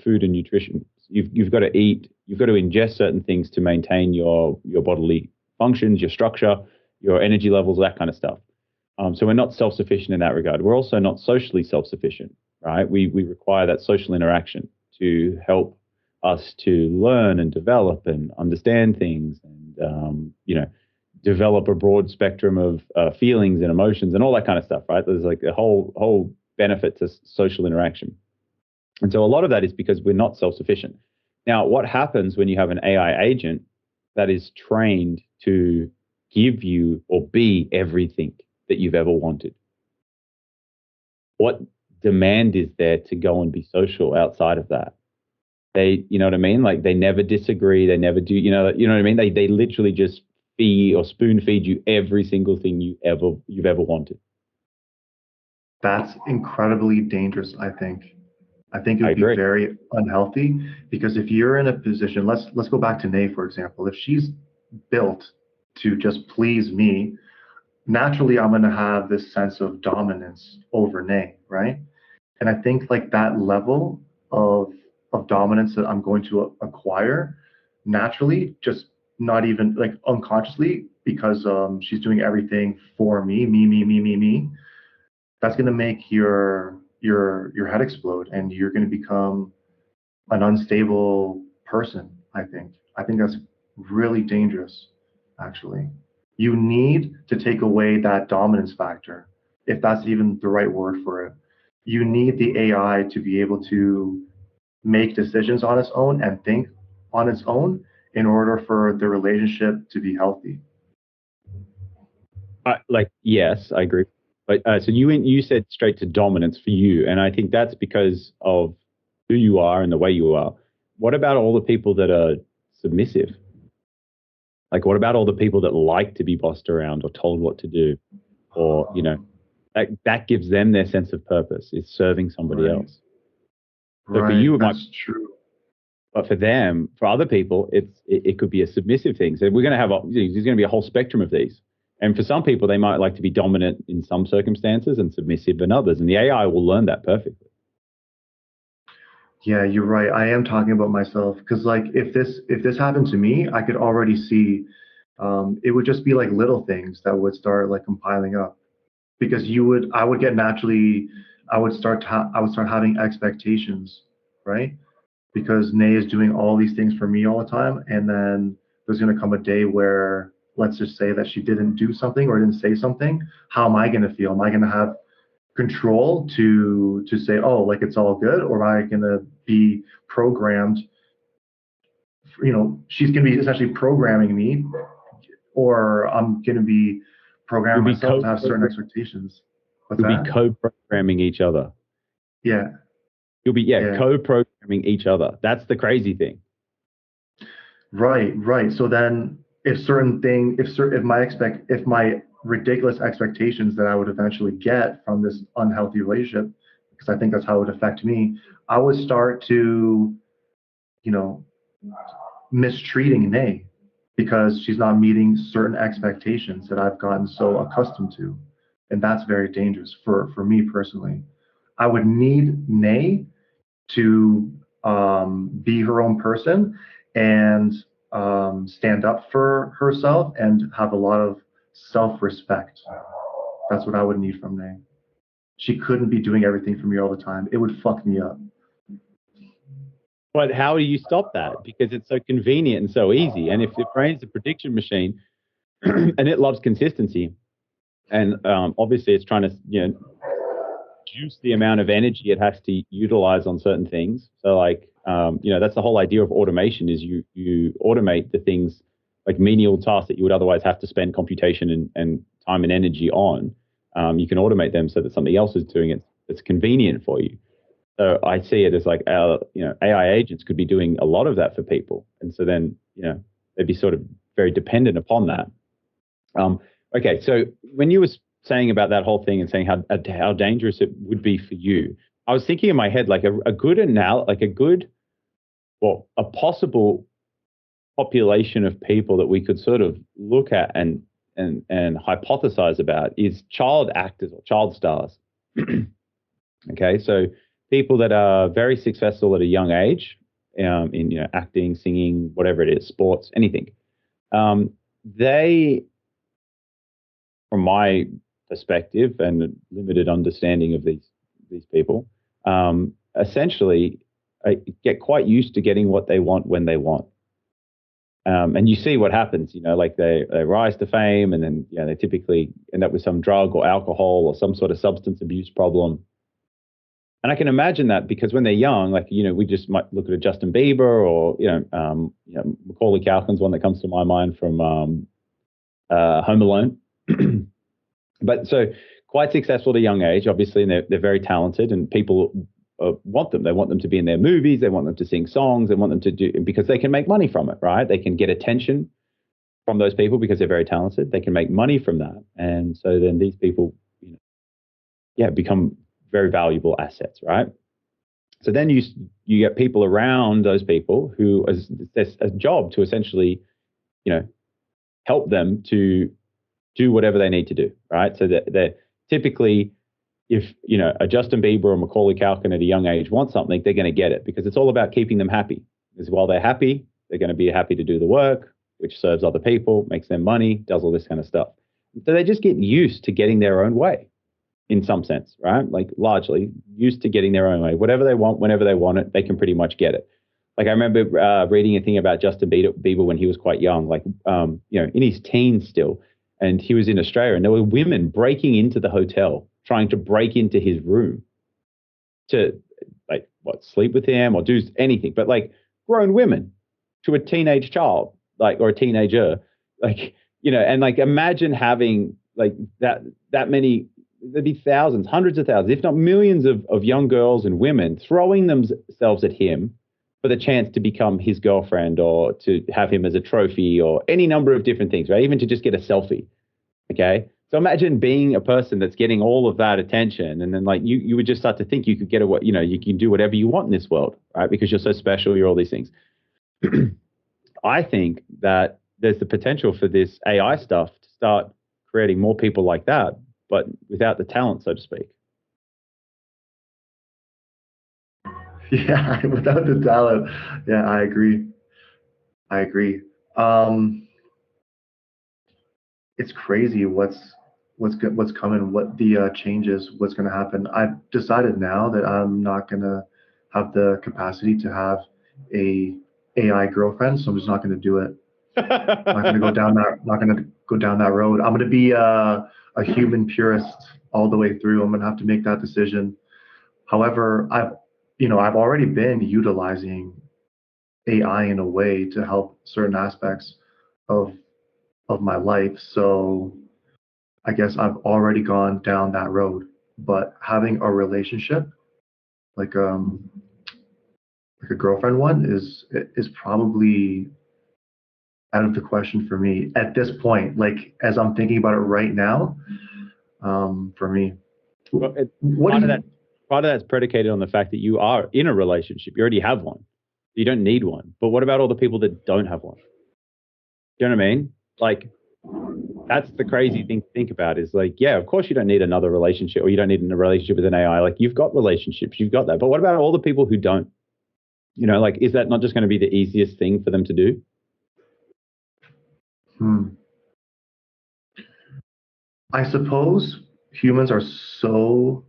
food and nutrition, you've got to eat, you've got to ingest certain things to maintain your bodily functions, your structure, your energy levels, that kind of stuff. So we're not self-sufficient in that regard. We're also not socially self-sufficient, right? We require that social interaction to help us to learn and develop and understand things and develop a broad spectrum of feelings and emotions and all that kind of stuff, right? There's like a whole benefit to social interaction. And so a lot of that is because we're not self-sufficient. Now, what happens when you have an AI agent that is trained to give you or be everything that you've ever wanted? What demand is there to go and be social outside of that? You know what I mean? Like they never disagree. They never do, you know what I mean? They literally just feed or spoon feed you every single thing you've ever wanted. that's incredibly dangerous, I think. I think it I would be agree. very unhealthy, because if you're in a position, let's go back to Nay, for example. If she's built to just please me, naturally I'm going to have this sense of dominance over Nay, right? And I think like that level of dominance that I'm going to acquire naturally, just not even like unconsciously, because she's doing everything for me. That's going to make your head explode, and you're going to become an unstable person. I think that's really dangerous, actually. You need to take away that dominance factor, if that's even the right word for it. You need the AI to be able to make decisions on its own and think on its own in order for the relationship to be healthy. Like, yes, I agree. But so you said straight to dominance for you, and I think that's because of who you are and the way you are. What about all the people that are submissive? Like, what about all the people that like to be bossed around or told what to do, or that gives them their sense of purpose is serving somebody Right, else. So for right. you, it might, That's true. but for them, for other people, it could be a submissive thing. So we're going to have there's going to be a whole spectrum of these. And for some people, they might like to be dominant in some circumstances and submissive in others. And the AI will learn that perfectly. Yeah, you're right. I am talking about myself because like if this happened to me, I could already see it would just be like little things that would start like compiling up because I would get naturally I would start having expectations, right? Because Nay is doing all these things for me all the time, and then there's going to come a day where let's just say that she didn't do something or didn't say something. How am I going to feel? Am I going to have control to say, oh, like it's all good, or am I going to be programmed? She's going to be essentially programming me, or I'm going to be You'll programming be myself co to have certain expectations. What's you'll be that? co-programming each other. Yeah, You'll be yeah, co-programming each other. That's the crazy thing. right, right. So then, if my ridiculous expectations that I would eventually get from this unhealthy relationship, because I think that's how it would affect me, I would start to, you know, mistreating Nay because she's not meeting certain expectations that I've gotten so accustomed to. And that's very dangerous for me personally. I would need Nay to be her own person and stand up for herself and have a lot of self respect. That's what I would need from Nay. She couldn't be doing everything for me all the time. It would fuck me up. But how do you stop that? Because it's so convenient and so easy. And if the brain's a prediction machine and it loves consistency, and obviously it's trying to reduce the amount of energy it has to utilize on certain things. So like that's the whole idea of automation is you automate the things like menial tasks that you would otherwise have to spend computation and time and energy on. You can automate them so that something else is doing it that's convenient for you. So I see it as like AI agents could be doing a lot of that for people, and so then they'd be sort of very dependent upon that. Um, okay, so when you were saying about that whole thing and saying how dangerous it would be for you, I was thinking in my head like a good like a good, well, a possible population of people that we could sort of look at and hypothesize about is child actors or child stars. Okay, so people that are very successful at a young age in acting, singing, whatever it is, sports, anything. They from my perspective and limited understanding of these people, essentially get quite used to getting what they want when they want. And you see what happens, like they rise to fame and then they typically end up with some drug or alcohol or some sort of substance abuse problem. And I can imagine that because when they're young, like, we just might look at a Justin Bieber or, Macaulay Culkin's one that comes to my mind from Home Alone. But so quite successful at a young age, obviously, and they're very talented, and people want them. They want them to be in their movies. They want them to sing songs. They want them to do because they can make money from it, right? They can get attention from those people because they're very talented. They can make money from that, and so then these people, become very valuable assets, right? So then you get people around those people who as a job to essentially, help them to do whatever they need to do, right? So that they're typically, if a Justin Bieber or Macaulay Culkin at a young age want something, they're going to get it because it's all about keeping them happy. Because while they're happy, they're going to be happy to do the work, which serves other people, makes them money, does all this kind of stuff. So they just get used to getting their own way in some sense, right? Like largely used to getting their own way. Whatever they want, whenever they want it, they can pretty much get it. Like I remember reading a thing about Justin Bieber when he was quite young, like, in his teens still. And he was in Australia and there were women breaking into the hotel, trying to break into his room to like sleep with him or do anything, but like grown women to a teenage child, like, or a teenager, like, and like imagine having like that many, there'd be thousands, hundreds of thousands, if not millions of young girls and women throwing themselves at him for the chance to become his girlfriend or to have him as a trophy or any number of different things, right? Even to just get a selfie. Okay. So imagine being a person that's getting all of that attention. And then like you would just start to think you could get you can do whatever you want in this world, right? Because you're so special, you're all these things. I think that there's the potential for this AI stuff to start creating more people like that, but without the talent, so to speak. Yeah, without the talent. Yeah, I agree. I agree. Um, it's crazy what's coming, what the changes, what's going to happen. I've decided now that I'm not going to have the capacity to have a AI girlfriend, so I'm just not going to do it. Not going to go down that. Not going to go down that road. I'm going to be a human purist all the way through. I'm going to have to make that decision. However, I've already been utilizing AI in a way to help certain aspects of my life. So I guess I've already gone down that road. But having a relationship, like um like a girlfriend one, is probably out of the question for me at this point. Like as I'm thinking about it right now, for me. Well, What do part of that you? part of that's predicated on the fact that you are in a relationship. You already have one. You don't need one. But what about all the people that don't have one? Do you know what I mean? Like that's the crazy thing to think about is like, yeah, of course you don't need another relationship or you don't need a relationship with an AI. Like you've got relationships, you've got that. But what about all the people who don't? Like is that not just going to be the easiest thing for them to do? Hmm. I suppose humans are so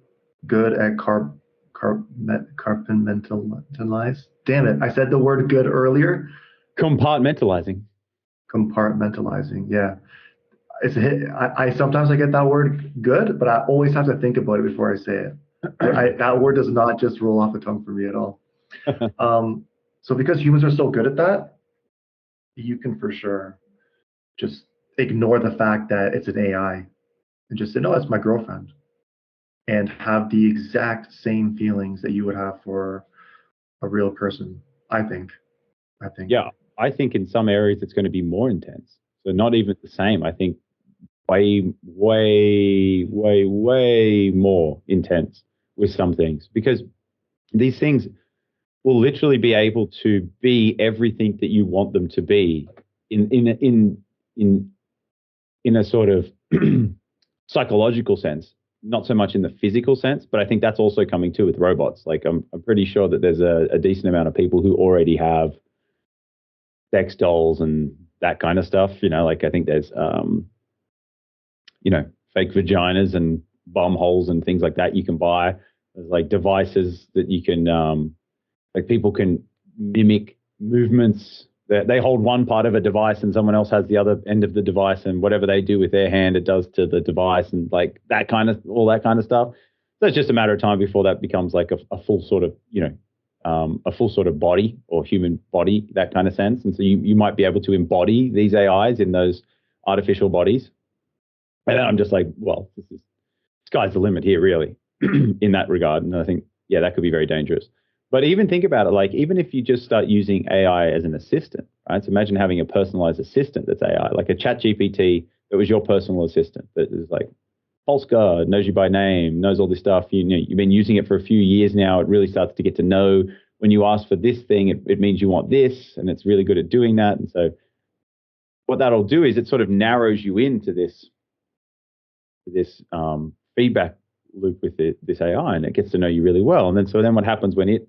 good at compartmentalize. Damn it! I said the word good earlier. Compartmentalizing. Compartmentalizing. Yeah, it's a hit. I sometimes I get that word good, but I always have to think about it before I say it. That word does not just roll off the tongue for me at all. Um, so because humans are so good at that, you can for sure just ignore the fact that it's an AI and just say, no, it's my girlfriend, and have the exact same feelings that you would have for a real person. I think. I think. Yeah, I think in some areas it's going to be more intense. So not even the same. I think way, way, way, way more intense with some things because these things will literally be able to be everything that you want them to be in in a sort of psychological sense, not so much in the physical sense, but I think that's also coming too with robots. Like I'm pretty sure that there's a decent amount of people who already have sex dolls and that kind of stuff. Like I think there's fake vaginas and bum holes and things like that you can buy. There's like devices that you can like people can mimic movements. They hold one part of a device and someone else has the other end of the device, and whatever they do with their hand, it does to the device, and like that kind of all that kind of stuff. So it's just a matter of time before that becomes like a full sort of a full sort of body or human body, that kind of sense. And so you might be able to embody these AIs in those artificial bodies. And then I'm just like, well, sky's the limit here, really, in that regard. And I think, yeah, that could be very dangerous. But even think about it, like even if you just start using AI as an assistant, right? So imagine having a personalized assistant that's AI, like a chat GPT that was your personal assistant that is like Polska, knows you by name, knows all this stuff. You've been using it for a few years now. It really starts to get to know when you ask for this thing, it means you want this, and it's really good at doing that. And so what that'll do is it sort of narrows you into this feedback loop with this AI, and it gets to know you really well. And then what happens when it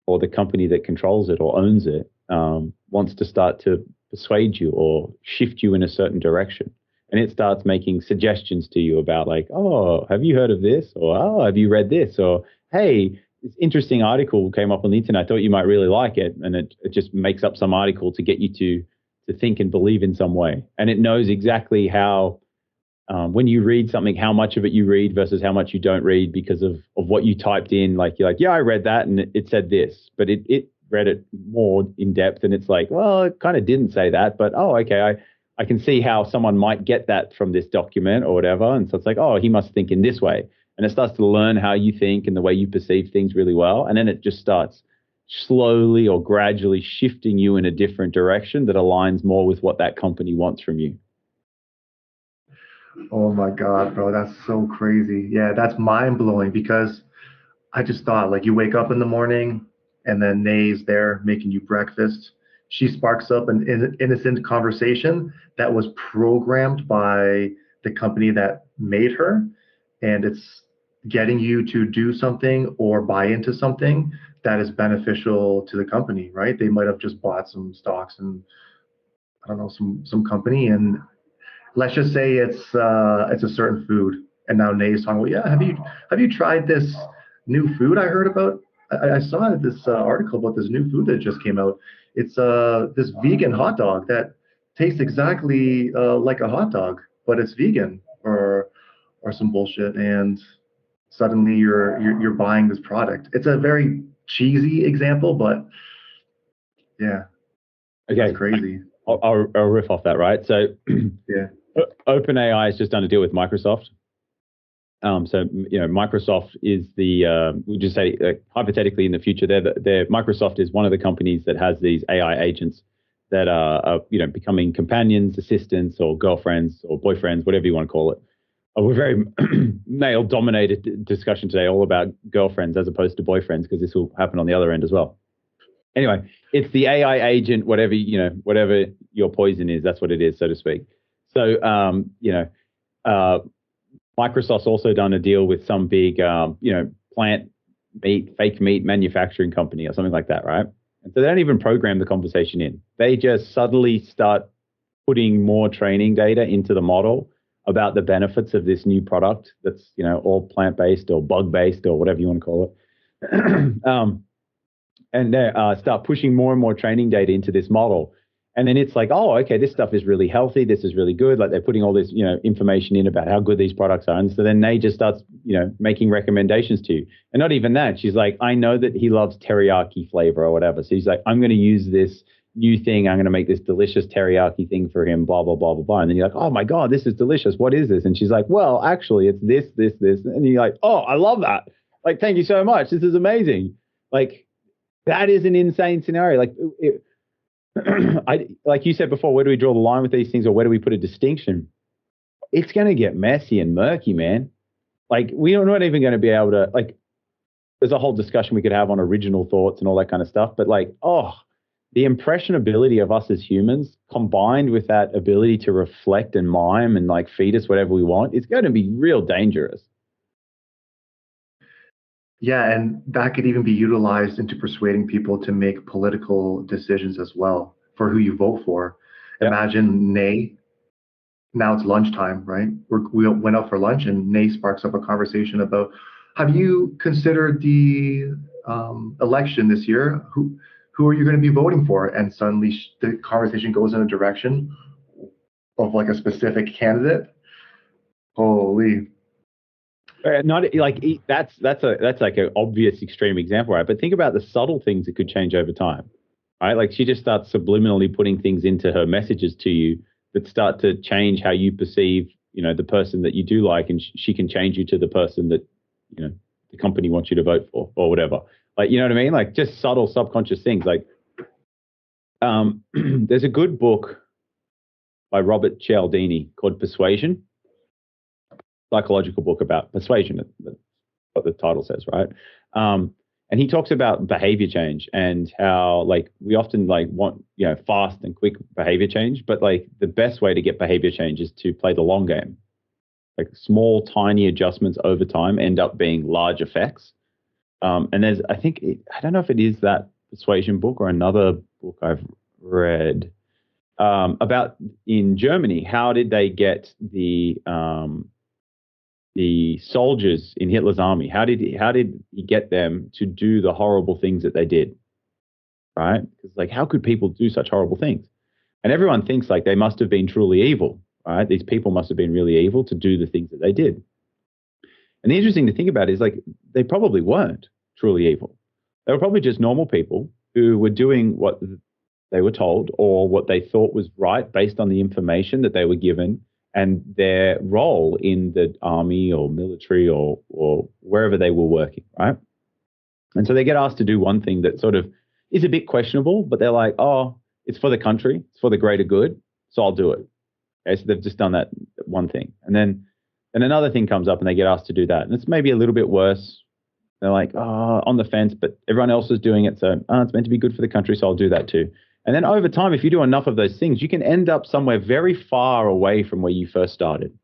or the company that controls it or owns it wants to start to persuade you or shift you in a certain direction, and it starts making suggestions to you about like, oh, have you heard of this, or oh, have you read this, or hey, this interesting article came up on the internet, I thought you might really like it, and it just makes up some article to get you to think and believe in some way, and it knows exactly how when you read something, how much of it you read versus how much you don't read because of what you typed in. Like you're like, yeah, I read that and it said this, but it read it more in depth and it's like, well, it kind of didn't say that, but oh, okay, I can see how someone might get that from this document or whatever. And so it's like, oh, he must think in this way. And it starts to learn how you think and the way you perceive things really well. And then it just starts slowly or gradually shifting you in a different direction that aligns more with what that company wants from you. Oh my God, bro, that's so crazy. Yeah, that's mind blowing because I just thought like you wake up in the morning and then Nay's there making you breakfast. She sparks up an innocent conversation that was programmed by the company that made her, and it's getting you to do something or buy into something that is beneficial to the company, right? They might have just bought some stocks and I don't know some company, and let's just say it's a certain food, and now Nay's talking. Well, yeah, have you tried this new food I heard about? I saw this article about this new food that just came out. It's this vegan hot dog that tastes exactly like a hot dog, but it's vegan or some bullshit, and suddenly you're buying this product. It's a very cheesy example, but yeah, Okay, that's crazy. I'll riff off that, right? So Yeah. OpenAI has just done a deal with Microsoft. So Microsoft is we just say hypothetically in the future, Microsoft is one of the companies that has these AI agents that are becoming companions, assistants, or girlfriends or boyfriends, whatever you want to call it. We're very male-dominated discussion today, all about girlfriends as opposed to boyfriends, because this will happen on the other end as well. Anyway, it's the AI agent, whatever your poison is, that's what it is, so to speak. So Microsoft's also done a deal with some big plant meat, fake meat manufacturing company or something like that, right? And so they don't even program the conversation in. They just subtly start putting more training data into the model about the benefits of this new product that's all plant-based or bug-based or whatever you want to call it. And they start pushing more and more training data into this model. And then it's like, oh, okay, this stuff is really healthy. This is really good. Like they're putting all this, information in about how good these products are. And so then Nay just starts, making recommendations to you. And not even that. She's like, I know that he loves teriyaki flavor or whatever. So he's like, I'm going to use this new thing. I'm going to make this delicious teriyaki thing for him, blah, blah, blah, blah, blah. And then you're like, oh my God, this is delicious. What is this? And she's like, well, actually, it's this, this, this. And you're like, oh, I love that. Like, thank you so much. This is amazing. Like, that is an insane scenario. Like, like you said before, where do we draw the line with these things, or where do we put a distinction? It's going to get messy and murky, man. Like, we're not even going to be able to, like, there's a whole discussion we could have on original thoughts and all that kind of stuff. But like, the impressionability of us as humans combined with that ability to reflect and mime and like feed us whatever we want, it's going to be real dangerous. Yeah, and that could even be utilized into persuading people to make political decisions as well for who you vote for. Yep. Imagine Nay, now it's lunchtime, right? We went out for lunch and Nay sparks up a conversation about, have you considered the election this year? Who are you going to be voting for? And suddenly the conversation goes in a direction of like a specific candidate. Holy. Not like that's like an obvious extreme example, right? But think about the subtle things that could change over time, right? Like she just starts subliminally putting things into her messages to you that start to change how you perceive, the person that you do like, and she can change you to the person that, the company wants you to vote for or whatever. Like, you know what I mean? Like just subtle subconscious things. Like, there's a good book by Robert Cialdini called Persuasion. Psychological book about persuasion, what the title says, right? And he talks about behavior change and how like we often like want fast and quick behavior change, but like the best way to get behavior change is to play the long game. Like small, tiny adjustments over time end up being large effects. And there's, I don't know if it is that persuasion book or another book I've read about in Germany. How did they get the soldiers in Hitler's army? How did he get them to do the horrible things that they did? Right? Because like, how could people do such horrible things? And everyone thinks like they must have been truly evil, right? These people must have been really evil to do the things that they did. And the interesting to think about is like they probably weren't truly evil. They were probably just normal people who were doing what they were told or what they thought was right based on the information that they were given and their role in the army or military or wherever they were working, right? And so they get asked to do one thing that sort of is a bit questionable, but they're like, oh, it's for the country, it's for the greater good, so I'll do it. Okay, so they've just done that one thing. And then another thing comes up and they get asked to do that. And it's maybe a little bit worse. They're like, oh, on the fence, but everyone else is doing it, so it's meant to be good for the country, so I'll do that too. And then over time, if you do enough of those things, you can end up somewhere very far away from where you first started.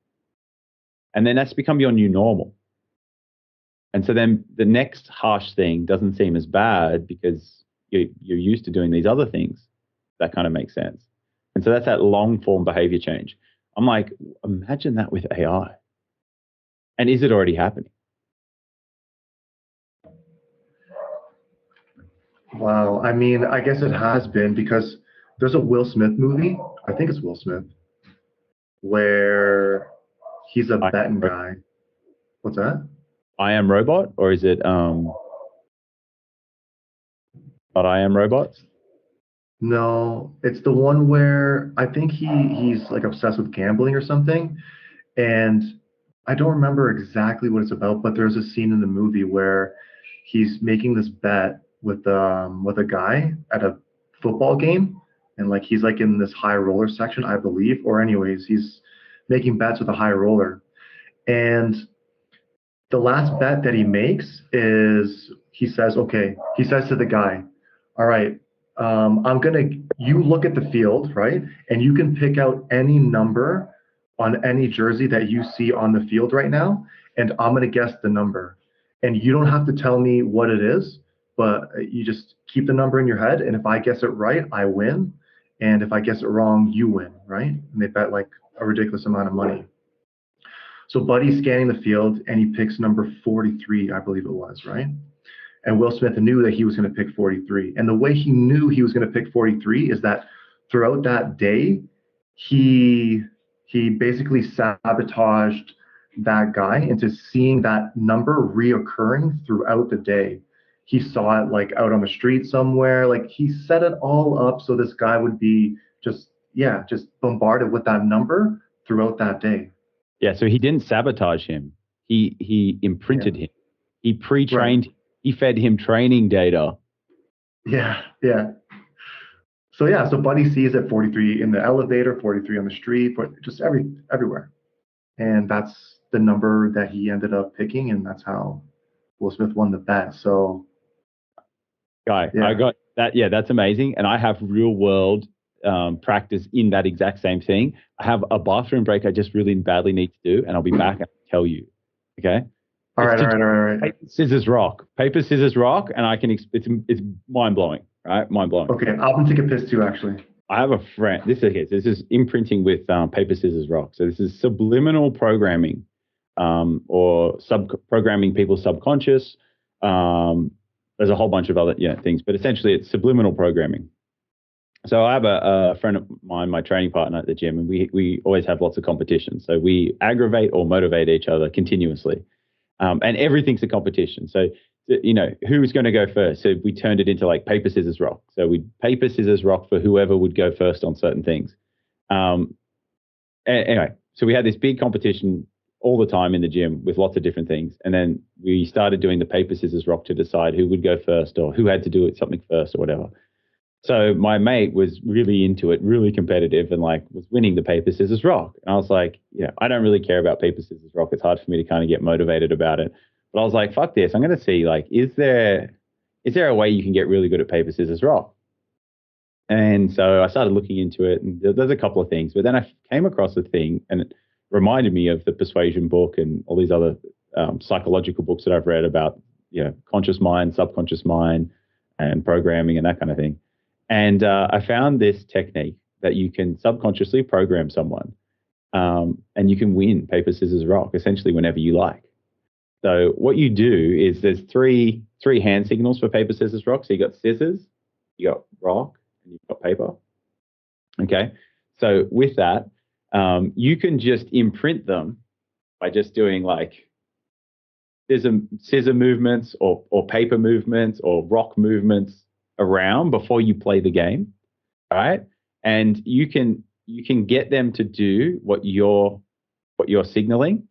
And then that's become your new normal. And so then the next harsh thing doesn't seem as bad because you're used to doing these other things. That kind of makes sense. And so that's that long form behavior change. I'm like, imagine that with AI. And is it already happening? Wow. I mean, I guess it has been because there's a Will Smith movie. I think it's Will Smith where he's a I, betting guy. What's that? I Am Robot, or is it not I Am Robots? No, it's the one where I think he's like obsessed with gambling or something, and I don't remember exactly what it's about, but there's a scene in the movie where he's making this bet with a guy at a football game, and like he's like in this high roller section, I believe, or anyways, he's making bets with a high roller, and the last bet that he makes is he says, okay, he says to the guy, all right, you look at the field, right? And you can pick out any number on any jersey that you see on the field right now. And I'm going to guess the number. And you don't have to tell me what it is, but you just keep the number in your head. And if I guess it right, I win. And if I guess it wrong, you win, right? And they bet like a ridiculous amount of money. So Buddy's scanning the field and he picks number 43, I believe it was, right? And Will Smith knew that he was going to pick 43. And the way he knew he was going to pick 43 is that throughout that day, he basically sabotaged that guy into seeing that number reoccurring throughout the day. He saw it like out on the street somewhere. Like he set it all up so this guy would be just bombarded with that number throughout that day. Yeah, so he didn't sabotage him. He imprinted Yeah. him. He Right. pre-trained. He fed him training data. Yeah. Yeah. So yeah, so Buddy sees it 43 in the elevator, 43 on the street, just everywhere. And that's the number that he ended up picking, and that's how Will Smith won the bet. So Guy, I yeah. got that. Yeah, that's amazing. And I have real world practice in that exact same thing. I have a bathroom break I just really badly need to do, and I'll be back and tell you. Okay. All It's right, all to right, all right, all right. paper, scissors, rock. Paper, scissors, rock, and I can. It's mind blowing, right? Mind blowing. Okay, I'm gonna take a piss too, actually. I have a friend. This is imprinting with paper, scissors, rock. So this is subliminal programming, or sub programming people's subconscious. There's a whole bunch of other things, but essentially it's subliminal programming. So I have a friend of mine, my training partner at the gym, and we always have lots of competitions. So we aggravate or motivate each other continuously, and everything's a competition. So who's going to go first? So we turned it into like paper, scissors, rock. So we paper, scissors, rock for whoever would go first on certain things. Anyway, so we had this big competition all the time in the gym with lots of different things. And then we started doing the paper, scissors, rock to decide who would go first or who had to do it something first or whatever. So my mate was really into it, really competitive, and like was winning the paper, scissors, rock. And I was like, I don't really care about paper, scissors, rock. It's hard for me to kind of get motivated about it. But I was like, fuck this. I'm going to see, like, is there a way you can get really good at paper, scissors, rock? And so I started looking into it, and there's a couple of things. But then I came across a thing, and it reminded me of the Persuasion book and all these other psychological books that I've read about, conscious mind, subconscious mind, and programming and that kind of thing. And I found this technique that you can subconsciously program someone, and you can win paper, scissors, rock essentially whenever you like. So what you do is there's three hand signals for paper, scissors, rock. So you got scissors, you got rock, and you've got paper. Okay. So with that, you can just imprint them by just doing like scissor movements or paper movements or rock movements around before you play the game, right? And you can get them to do what you're signaling,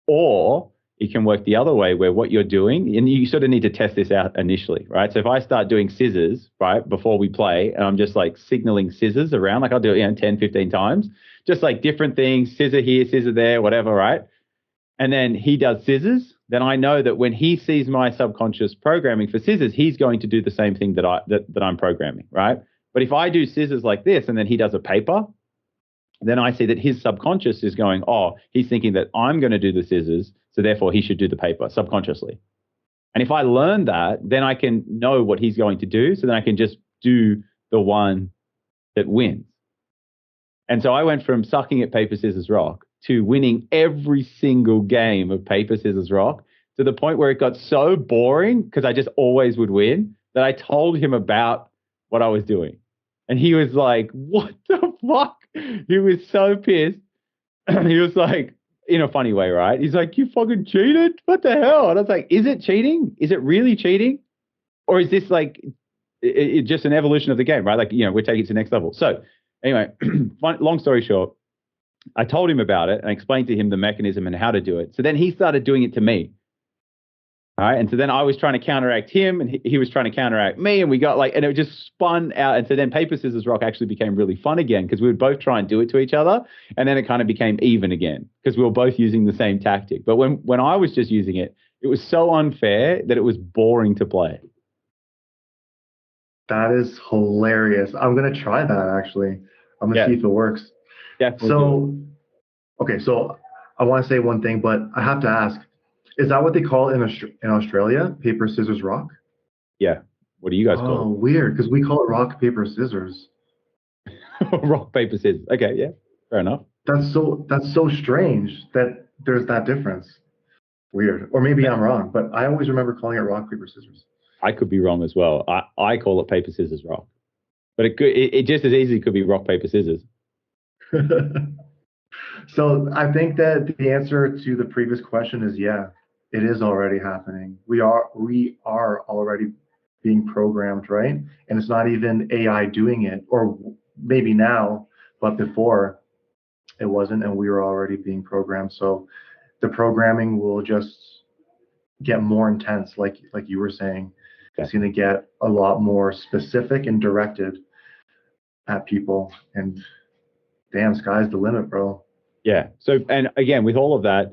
or it can work the other way where what you're doing, and you sort of need to test this out initially, right? So if I start doing scissors, right, before we play, and I'm just like signaling scissors around, like I'll do it 10, 15 times, just like different things, scissor here, scissor there, whatever, right? And then he does scissors, then I know that when he sees my subconscious programming for scissors, he's going to do the same thing that I'm programming, right? But if I do scissors like this and then he does a paper, then I see that his subconscious is going, oh, he's thinking that I'm going to do the scissors. So therefore, he should do the paper subconsciously. And if I learn that, then I can know what he's going to do. So then I can just do the one that wins. And so I went from sucking at paper, scissors, rock to winning every single game of paper, scissors, rock to the point where it got so boring because I just always would win that I told him about what I was doing. And he was like, what the fuck? He was so pissed. He was like, in a funny way, right? He's like, you fucking cheated? What the hell? And I was like, is it cheating? Is it really cheating? Or is this like just an evolution of the game, right? Like, we're taking it to the next level. So anyway, long story short, I told him about it and explained to him the mechanism and how to do it. So then he started doing it to me. All right. And so then I was trying to counteract him and he was trying to counteract me. And we got and it just spun out. And so then paper, scissors, rock actually became really fun again because we would both try and do it to each other. And then it kind of became even again because we were both using the same tactic. But when I was just using it, it was so unfair that it was boring to play. That is hilarious. I'm going to try that actually. I'm going to see if it works. Definitely. So I want to say one thing, but I have to ask, is that what they call it in Australia? Paper, scissors, rock? Yeah. What do you guys call it? Oh, weird, because we call it rock, paper, scissors. Rock, paper, scissors. Okay, yeah, fair enough. That's so strange that there's that difference. Weird. Or maybe I'm wrong, but I always remember calling it rock, paper, scissors. I could be wrong as well. I call it paper, scissors, rock. But it just as easily could be rock, paper, scissors. So I think that the answer to the previous question is yeah, it is already happening. We are already being programmed, right? And it's not even AI doing it, or maybe now, but before it wasn't, and we were already being programmed. So the programming will just get more intense, like you were saying. It's going to get a lot more specific and directed at people. And damn, sky's the limit, bro. Yeah. So, and again, with all of that,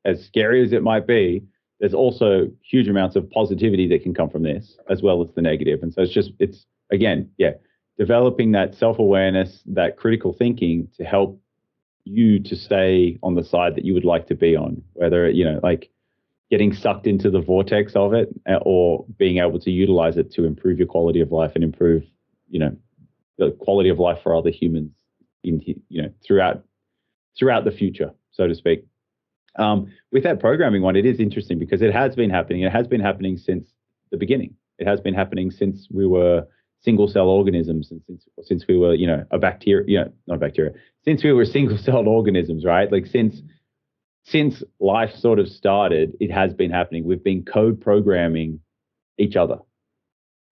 as scary as it might be, there's also huge amounts of positivity that can come from this, as well as the negative. And so it's again, yeah, developing that self-awareness, that critical thinking to help you to stay on the side that you would like to be on, whether, like getting sucked into the vortex of it or being able to utilize it to improve your quality of life and improve, the quality of life for other humans throughout the future, so to speak. With that programming one, it is interesting because it has been happening. It has been happening since the beginning. It has been happening since we were single-cell organisms and since we were, a bacteria, not bacteria, since we were single-celled organisms, right? Like since life sort of started, it has been happening. We've been co-programming each other,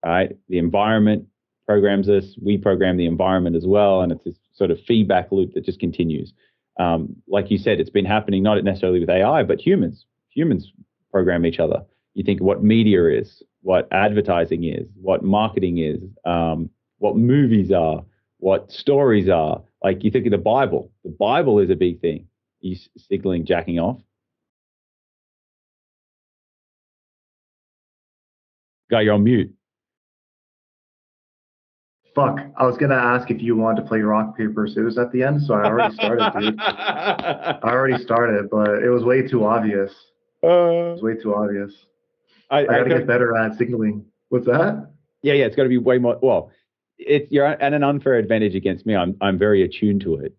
right? The environment programs us. We program the environment as well. And it's this sort of feedback loop that just continues. Like you said, it's been happening not necessarily with AI, but humans. Humans program each other. You think what media is, what advertising is, what marketing is, what movies are, what stories are. Like you think of the Bible. The Bible is a big thing. You signaling jacking off? Guy, you're on mute. Fuck, I was gonna ask if you wanted to play rock, paper, scissors at the end, so I already started, dude. I already started, but it was way too obvious. It was way too obvious. I gotta get better at signaling. What's that? Yeah, it's got to be way more. Well, you're at an unfair advantage against me. I'm very attuned to it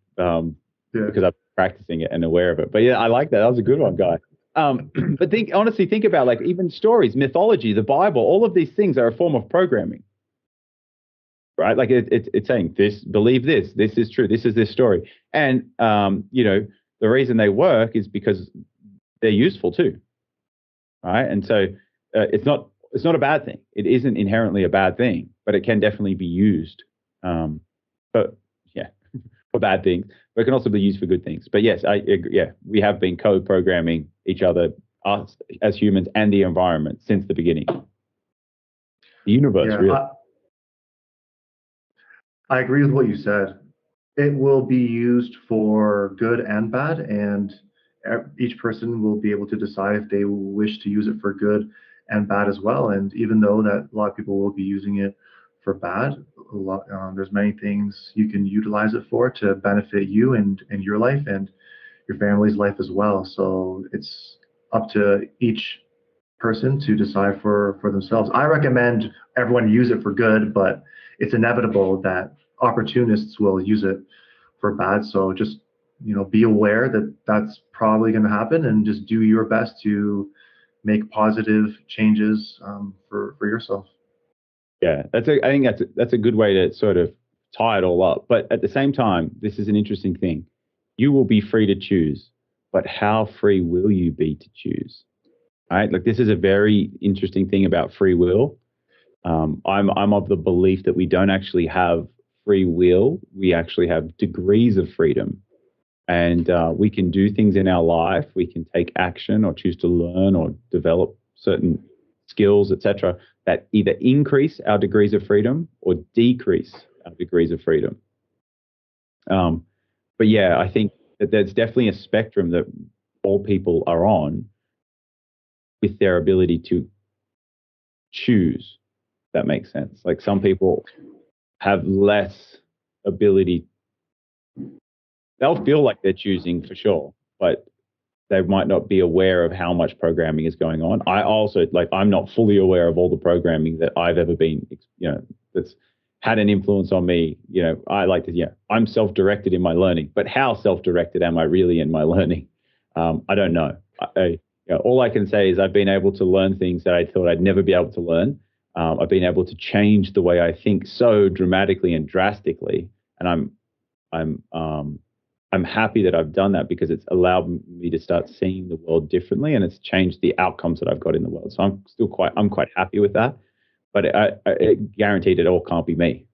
because I'm practicing it and aware of it. But yeah, I like that. That was a good one, Guy. But honestly, think about like even stories, mythology, the Bible. All of these things are a form of programming. Right, like it's saying this, believe this is true, this is this story, and the reason they work is because they're useful too, right? And so it's not a bad thing. It isn't inherently a bad thing, but it can definitely be used, but yeah, for bad things. But it can also be used for good things. But yes, I agree. Yeah, we have been co-programming each other, us as humans, and the environment since the beginning. The universe, really. I agree with what you said. It will be used for good and bad, and each person will be able to decide if they wish to use it for good and bad as well. And even though that a lot of people will be using it for bad, there's many things you can utilize it for to benefit you and your life and your family's life as well. So it's up to each person to decide for themselves. I recommend everyone use it for good, but it's inevitable that opportunists will use it for bad. So just be aware that that's probably going to happen, and just do your best to make positive changes for yourself. Yeah, I think that's a good way to sort of tie it all up. But at the same time, this is an interesting thing. You will be free to choose, but how free will you be to choose? Right? Like this is a very interesting thing about free will. I'm of the belief that we don't actually have free will. We actually have degrees of freedom, and we can do things in our life. We can take action or choose to learn or develop certain skills, etc., that either increase our degrees of freedom or decrease our degrees of freedom. But yeah, I think that there's definitely a spectrum that all people are on with their ability to choose. That makes sense. Like some people have less ability. They'll feel like they're choosing for sure, but they might not be aware of how much programming is going on. I also I'm not fully aware of all the programming that I've ever been, that's had an influence on me. I like to, I'm self-directed in my learning, but how self-directed am I really in my learning? I don't know. All I can say is I've been able to learn things that I thought I'd never be able to learn. I've been able to change the way I think so dramatically and drastically, and I'm happy that I've done that because it's allowed me to start seeing the world differently, and it's changed the outcomes that I've got in the world. So I'm quite happy with that. But I guaranteed it all can't be me.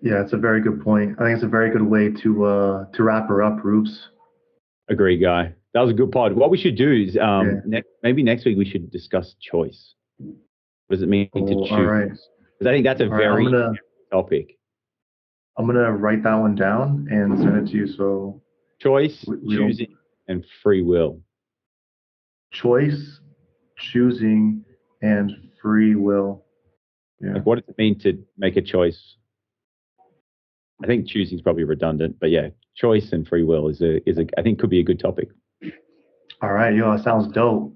Yeah, it's a very good point. I think it's a very good way to wrap her up, Roops. Agree, Guy. That was a good pod. What we should do is Yeah. maybe next week we should discuss choice. What does it mean to choose? All right. Because I think that's a All right. very topic. I'm gonna write that one down and send it to you. So Choice, we choosing, and free will. choice, choosing, and free will. Yeah. Like, what does it mean to make a choice? I think choosing is probably redundant, but yeah, choice and free will is a I think could be a good topic. All right, yo, that sounds dope.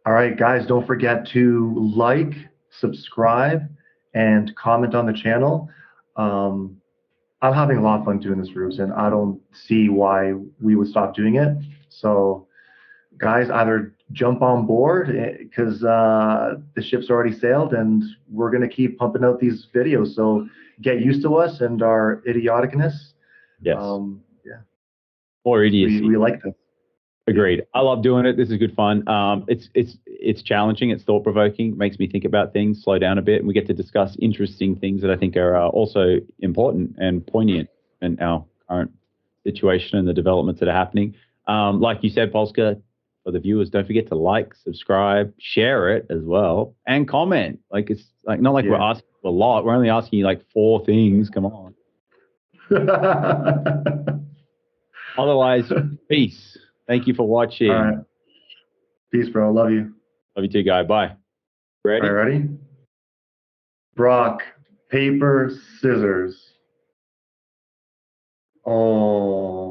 All right, guys, don't forget to like, subscribe, and comment on the channel. Um, I'm having a lot of fun doing this, Rubes, and I don't see why we would stop doing it. So, guys, either jump on board because the ship's already sailed, and we're gonna keep pumping out these videos. So get used to us and our idioticness. Yes. Yeah. More idiocy. We like this. Agreed. I love doing it. This is good fun. It's challenging. It's thought provoking. Makes me think about things. Slow down a bit, and we get to discuss interesting things that I think are also important and poignant in our current situation and the developments that are happening. Like you said, Polska, for the viewers, don't forget to like, subscribe, share it as well, and comment. Like it's like not like we're asking for a lot. We're only asking you like 4 things. Come on. Otherwise, peace. Thank you for watching. All right. Peace, bro. Love you. Love you too, guy. Bye. Ready? All right, ready? Rock, paper, scissors. Oh.